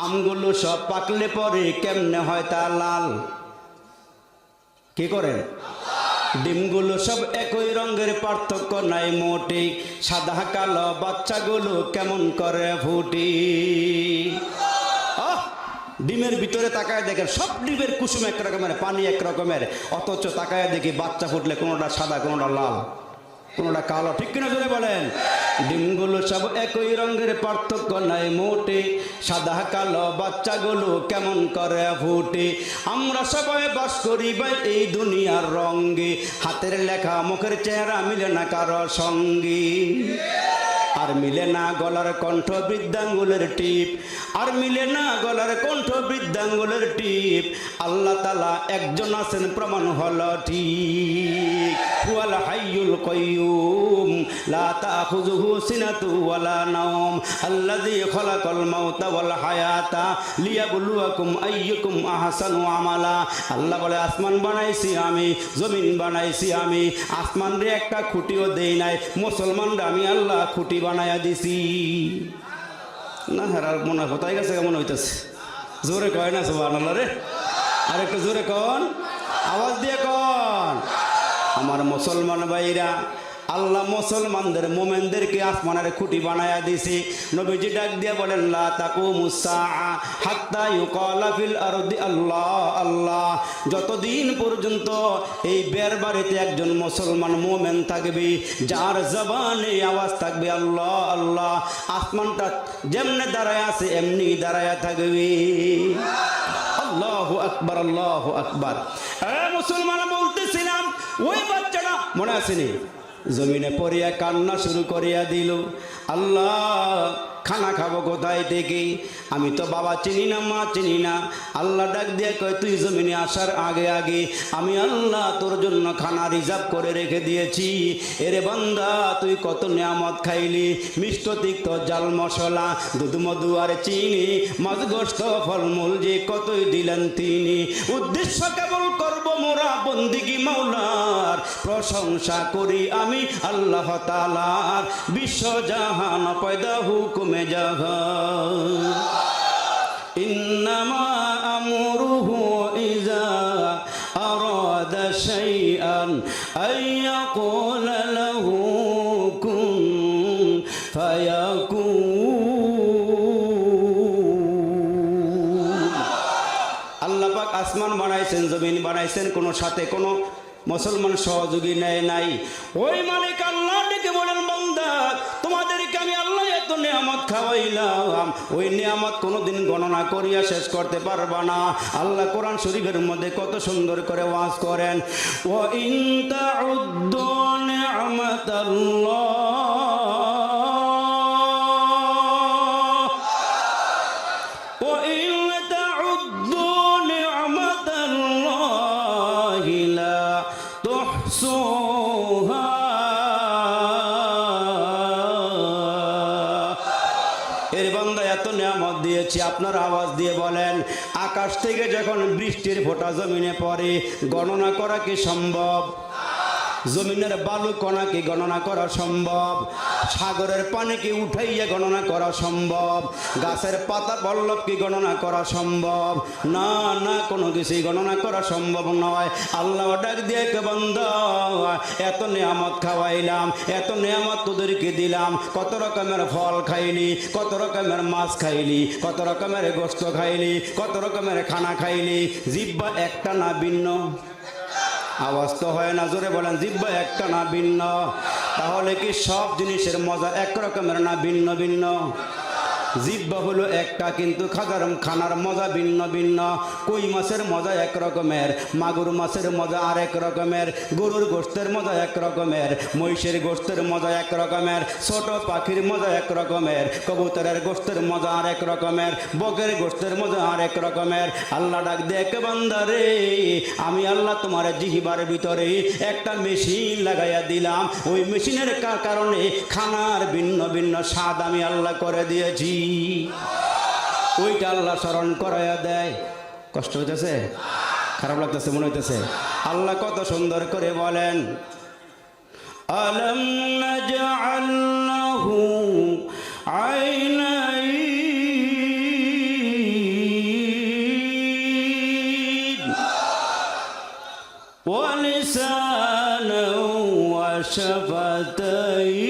আমগুলো সব পাকলে পরে কেমনে হয় তা লাল, কে করেন? ডিমগুলো সব একই রঙের, পার্থক্য নাই মোটেই, সাদা কালো বাচ্চাগুলো কেমন করে ফুটি। ডিমের ভিতরে তাকায় দেখেন সব ডিমের কুসুম এক রকমের, পানি এক রকমের, অথচ তাকায় দেখি বাচ্চা ফুটলে কোনোটা সাদা, কোনোটা লাল, কোনোটা কালো, ঠিক কিনা জোরে বলেন? ডিমগুলো সব একই রঙের, পার্থক্য নাই মোটে, সাদা কালো বাচ্চাগুলো কেমন করে ফুটে। আমরা সবাই বাস করি ভাই এই দুনিয়ার রঙে, হাতের লেখা মুখের চেহারা মিলে না কারো সঙ্গী, আর মিলে না গলার কণ্ঠ বৃদ্ধাঙ্গুলের টিপ, আর মিলে না গলার কণ্ঠ বৃদ্ধাঙ্গুলের টিপ। আল্লাহ তাআলা একজন আছেন, প্রমাণ হলো ঠিক। হুয়াল হাইয়ুল কাইয়্যুম লা তাখুযুহু সিনাতু ওয়ালা নাওম আল্লাযী খালাকাল মাউতা ওয়াল হায়াতা লিয়াবলুয়াকুম আইয়ুকুম আহসানু আমালা। আল্লাহ বলে আসমান বানাইছি আমি, জমিন বানাইছি আমি, আসমান রে একটা খুঁটিও দেই নাই, মুসলমানরা আমি আল্লাহ খুঁটি বানায়া দিছি। না হারার মনে কোথায় গেছে কেমন হইতেছে, জোরে কয় না সুবহানাল্লাহ রে, আর একটু জোরে কন, আওয়াজ দিয়ে কন। আমার মুসলমান ভাইরা, আল্লাহ মুসলমানদের মোমেনদেরকে আসমানের খুঁটি বানায়া দিছি। নবীজি ডাক দিয়ে বলেন লা তাকুমুস সাআ হাত্তা ইউকালা ফিল আরদি আল্লাহ আল্লাহ। যতদিন পর্যন্ত এই বের বাড়িতে একজন মুসলমান মোমেন থাকবে, যার জবানে আওয়াজ থাকবে আল্লাহ আল্লাহ, আসমানটা যেমনে দাঁড়ায় আছে এমনি দাঁড়ায় থাকবে। আল্লাহু আকবার, আল্লাহু আকবার। মুসলমান বলতেছিলাম, ওই বাচ্চাটা মনে আসেনি, জমিনে পড়িয়া কান্না শুরু করিয়া দিল, আল্লাহ খানা খাবো কোথায় থেকে, আমি তো বাবা চিনি না, মা চিনি না। আল্লাহ ডাক দিয়ে কয় তুই জমিনে আসার আগে আগে আমি আল্লাহ তোর জন্য খানা রিজার্ভ করে রেখে দিয়েছি। এরে বান্দা তুই কত নিয়ামত খাইলি, মিষ্ট তিক্ত জাল মশলা, দুধ মধু আর চিনি, মাছ গোস্ত ফলমূল যে কতই দিলেন তিনি। উদ্দেশ্য কেবল করব মোরা বন্দিগি মাওলার, প্রশংসা করি আমি আল্লাহ তাআলার, বিশ্ব জাহান পয়দা হুকুমে জাহান। ইন্নামা আমরুহু ইযা আরাদা শাইআন আইয়াকুলা লাহু কুন ফায়াকুন। আল্লাহ পাক আসমান বানাইছেন, জমিন বানাইছেন, কোনো সাথে কোনো মুসলমান সহযোগী নেয় নাই। ওই মালিক আল্লাহ ডেকে বলেন বান্দা তোমাদেরকে আমি আল্লাহ এত নিয়ামত খাওয়াইলাম, ওই নিয়ামত কোনোদিন গণনা করিয়া শেষ করতে পারবা না। আল্লাহ কোরআন শরীফের মধ্যে কত সুন্দর করে ওয়াজ করেন, ওয়া ইন তাউদ্দু নি'মাতাল্লাহ ওয়া ইন তাউদ্দু নি'মাতাল্লাহি লা তুহসুহা। এর বান্দা এত নিয়ামত দিয়েছি, আপনার আওয়াজ দিয়ে বলেন আকাশ থেকে যখন বৃষ্টির ফোঁটা জমিনে পড়ে গণনা করা কি সম্ভব? জমিনের বালু কণাকে গণনা করা সম্ভব? সাগরের পানিকে উঠাইয়া গণনা করা সম্ভব? গাছের পাতা পল্লবকে গণনা করা সম্ভব? না না, কোনো কিছুই গণনা করা সম্ভব নয়। আল্লাহ ডাক দিয়ে কে বান্দা এত নিয়ামত খাওয়াইলাম, এত নিয়ামত তোদেরকে দিলাম, কত রকমের ফল খাইলি, কত রকমের মাছ খাইলি, কত রকমের গোশত খাইলি, কত রকমের খানা খাইলি, জিহ্বা একটা না ভিন্ন? আওয়াজ তো হয় না, জোরে বলেন, জিহ্বা একটা না ভিন্ন? তাহলে কি সব জিনিসের মজা এক রকমের না ভিন্ন ভিন্ন? জিহ্বা হলো একটা, কিন্তু খানার মজা ভিন্ন ভিন্ন। কই মাছের মজা এক রকমের, মাগুর মাছের মজা আরেক রকমের, গরুর গোশতের মজা এক রকমের, মহিষের গোশতের মজা এক রকমের, ছোট পাখির মজা এক রকমের, কবুতরের গোশতের মজা আরেক রকমের, বকের গোশতের মজা আরেক রকমের। আল্লাহ ডাক দেখ বান্দা রে, আমি আল্লাহ তোমার জিহ্বার ভিতরে একটা মেশিন লাগাইয়া দিলাম, ওই মেশিনের কারণে খানার ভিন্ন ভিন্ন স্বাদ আমি আল্লাহ করে দিয়েছি। ওইটা আল্লাহ স্মরণ করাইয়া দেয়। কষ্ট হইতেছে, খারাপ লাগতেছে মনে হইতেছে? আল্লাহ কত সুন্দর করে বলেন, আলম নাজআল লাহু আইনাইন ওয়া লিসানান ওয়া শাফাতাইন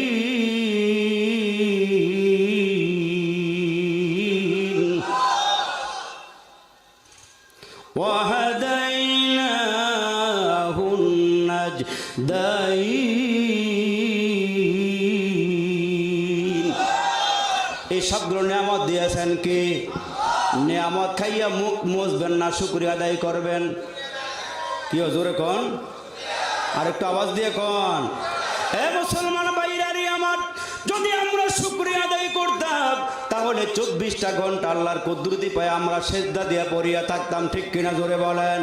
ওয়া হাদাইনাহুন নাজদাইন। এই সবগুলো নিয়ামত দিয়েছেন কি? নিয়ামত খাইয়া মুখ মুছবেন না, শুকরিয়া আদায় করবেন। কি জোরে কোন, আর একটু আওয়াজ দিয়ে কোন। এ মুসলমান ভাইরারি আমার, যদি আমরা শুকরিয়া আদায় করতাম তাহলে 24টা ঘন্টা আল্লাহর কুদরতি পায় আমরা সেজদা দিয়ে পড়িয়া থাকতাম, ঠিক কিনা জোরে বলেন।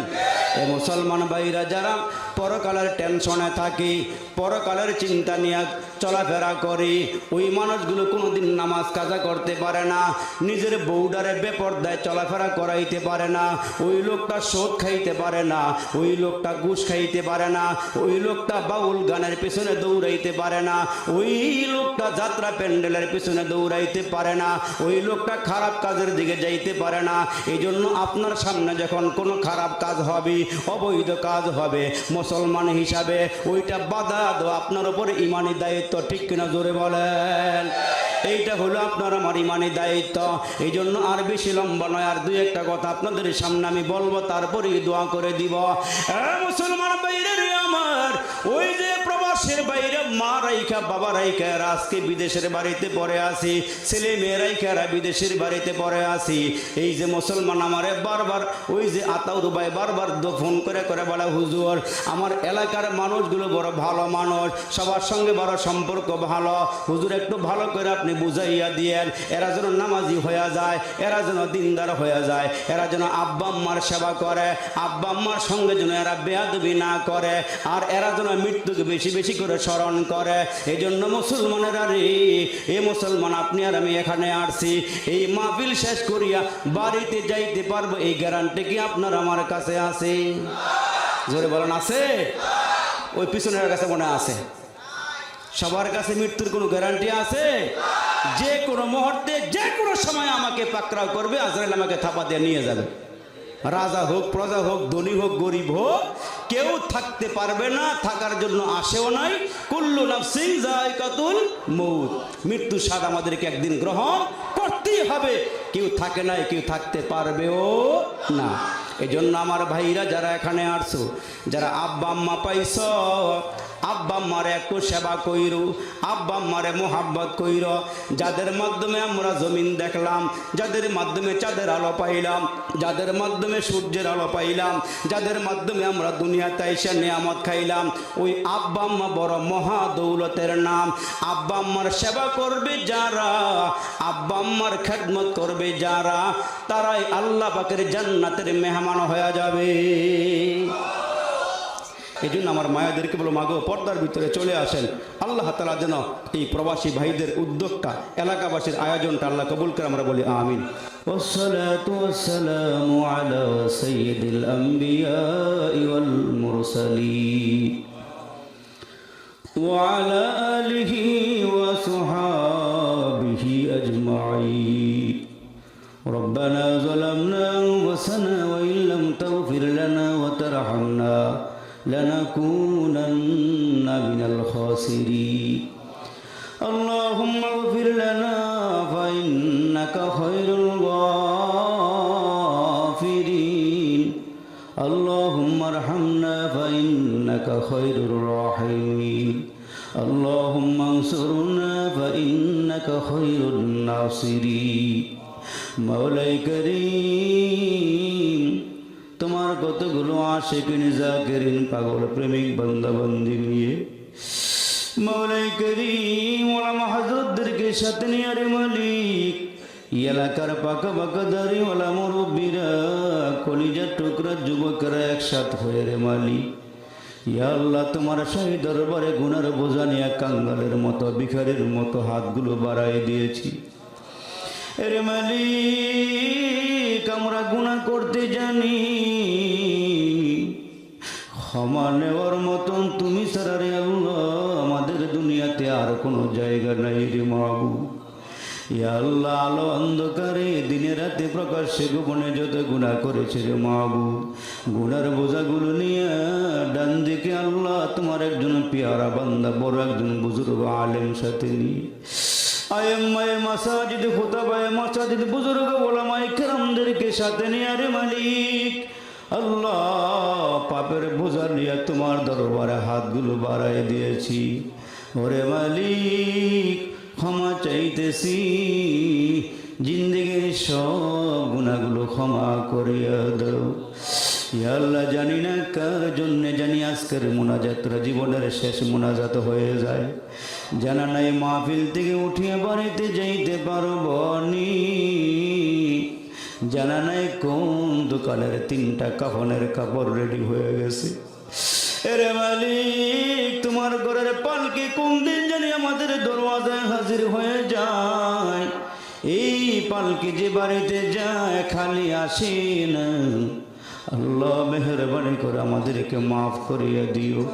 এ মুসলমান ভাইরা যারা পরকালের টেনশনে থাকি, পরকালের চিন্তা নিয়ে চলাফেরা করি, ওই মানুষগুলো কোনোদিন নামাজ কাজা করতে পারে না, নিজের বউডারে বেপরদায় চলাফেরা করাইতে পারে না, ওই লোকটা সুদ খাইতে পারে না, ওই লোকটা ঘুষ খাইতে পারে না, ওই লোকটা বাউল গানের পিছনে দৌড়াইতে পারে না, ওই লোকটা যাত্রা প্যান্ডেলের পিছনে দৌড়াইতে পারে না, ওই লোকটা খারাপ কাজের দিকে যাইতে পারে না। এই জন্য আপনার সামনে যখন কোনো খারাপ কাজ হবে, অবৈধ কাজ হবে, মুসলমান হিসাবে ওইটা বাধা দেওয়া আপনার উপরে ইমানি দায়িত্ব, ঠিক কিনা জোরে বলেন। এইটা হলো আপনার আমার ইমানি দায়িত্ব। এই জন্য আর বেশি লম্বা নয়, আর দুই একটা কথা আপনাদের সামনে আমি বলবো, তারপরেই দোয়া করে দিব। মুসলমান বাইরে আমার, ওই যে প্রবাসের বাইরে মা রাইখা বাবা রাইখা আজকে বিদেশের বাড়িতে পড়ে আসি, ছেলে মেয়ে রাইখা বিদেশের বাড়িতে পড়ে আসি। এই যে মুসলমান আমারে বারবার ওই যে আতাউর ভাই বারবার ফোন করে করে বলে, হুজুর আমার এলাকার মানুষগুলো বড় ভালো মানুষ, সবার সঙ্গে বড় সম্পর্ক ভালো, হুজুর একটু ভালো করে আপনি বুঝাইয়া দিয়েন, এরা যেন নামাজি হয়ে যায়, এরা যেন দিনদার হয়ে যায়, এরা যেন আব্বা আম্মার সেবা করে, আব্বা আম্মার সঙ্গে যেন এরা বেয়াদবি না করে, আর এরা যেন মৃত্যুকে বেশি বেশি করে স্মরণ করে। এই জন্য মুসলমানেরা রে, এ মুসলমান আপনি আর আমি এখানে আসছি, এই মাহফিল শেষ করিয়া বাড়িতে যাইতে পারবো, এই গ্যারান্টি কি আপনার আমার কাছে আছে? জোরে বলেন, আছে? ওই পিছনের কাছে মনে আছে? সবার কাছে মৃত্যুর কোনো গ্যারান্টি আছে? যে কোনো মুহূর্তে যে কোনো সময় আমাকে পাকড়াও করবে, আজরাইল আমাকে থাপা দিয়ে নিয়ে যাবে। রাজা হোক, প্রজা হোক, ধনী হোক, গরিব হোক, কেউ থাকতে পারবে না, থাকার জন্য আসেও নাই। কুল্লু নাফসিন যায়কাতুল মউত, মৃত্যুর স্বাদ আমাদেরকে একদিন গ্রহণ করতেই হবে। কেউ থাকে নাই, কেউ থাকতে পারবেও না। এই জন্য আমার ভাইরা যারা এখানে আসছো, যারা আব্বা আম্মা পাইছ, আব্বা আম্মারে একটু সেবা কইরু, আব্বা আম্মারে মোহাব্বত কইর। যাদের মাধ্যমে আমরা জমিন দেখলাম, যাদের মাধ্যমে চাঁদের আলো পাইলাম, যাদের মাধ্যমে সূর্যের আলো পাইলাম, যাদের মাধ্যমে আমরা দুনিয়াতে এসে নিয়ামত খাইলাম, ওই আব্বা আম্মা বড় মহা দৌলতের নাম। আব্বা আম্মার সেবা করবে যারা, আব্বা আম্মার খেদমত করবে যারা, তারাই আল্লাহ পাকের জান্নাতের মেহমান হয়ে যাবে। এই জন্য আমার মায়াদেরকে বলো, মাগো পর্দার ভিতরে চলে আসেন। আল্লাহ তাআলা যেন এই প্রবাসী ভাইদের উদ্যোগটা, এলাকাবাসীর আয়োজনটা আল্লাহ কবুল করে, আমরা বলি আমিন। ওয়াসসালাতু ওয়াসসালামু আলা সাইয়্যিদিল আমবিয়াই ওয়াল মুরসালিন ওয়া আলা আলিহি ওয়া সাহবিহি আজমাইন। ربنا ظلمنا أنفسنا وإن لم تغفر لنا وترحمنا لنكونن من الخاسرين. اللهم اغفر لنا فإنك خير الغافرين. اللهم ارحمنا فإنك خير الراحمين. اللهم انصرنا فإنك خير الناصرين. মওলাই করিম, তোমার কতগুলো আশিকিন জাকিরিন পাগল প্রেমিক বান্দা বান্দি নিয়ে মওলাই করিম ওলামা হযরতদেরকে সাথে নিয়ে রে মালিক, এলাকার পাকা পাকা দাড়িওয়ালা মুরব্বীরা, কলিজার টুকরা যুবকরা একসাথে হয়ে রে মালিক, ইয়া আল্লাহ তোমার শাহী দরবারে গুনার বোঝা নিয়ে কাঙ্গালের মতো ভিখারির মতো হাতগুলো বাড়াই দিয়েছি। এরে মালিক, আমরা গুনাহ করতে জানি, ক্ষমা নেওয়ার মতন তুমি ছাড়া রে আল্লাহ আমাদের দুনিয়াতে আর কোনো জায়গা নাই রে মাহবুব। ইয়া আল্লাহ, আলো অন্ধকারে দিনে রাতে প্রকাশ্যে গোপনে যত গুনাহ করেছে রে মাহবুব, গুনার বোঝাগুলো নিয়ে ডান দিকে আল্লাহ তোমার একজন পেয়ারা বান্দা বড় একজন বুজুর্গ আলেম সাথে নিয়ে আয়েম্মায়ে মাসাজিদ খুতাবায়ে মাসাজিদ বুজুর্গ ওলামায়ে কেরামদেরকে সাথে নিয়ে রে মালিক আল্লাহ পাপের বোঝা নিয়ে তোমার দরবারে হাতগুলো বাড়াই দিয়েছি। ওরে মালিক ক্ষমা চাইতেছি, জিন্দেগির সব গুনাহগুলো ক্ষমা করিয়া দাও। ইয়া আল্লাহ, জানি না কার জন্য জানি আজকের মোনাজাতরা জীবনের শেষ মোনাজাত হয়ে যায়, জানা নাই মাহফিল থেকে উঠিয়ে বাড়িতে যাইতে পারবো নি, জানা নাই কোন দোকানের 3টা কাফনের কাপড় রেডি হয়ে গেছে। এরে মালিক, তোমার ঘরের পালকি কোন দিন জানি আমাদের দরওয়াজায় হাজির হয়ে যায়। এই পালকি যে বাড়িতে যায় খালি আসে না। আল্লাহ মেহেরবানি করে আমাদেরকে মাফ করিয়া দিও।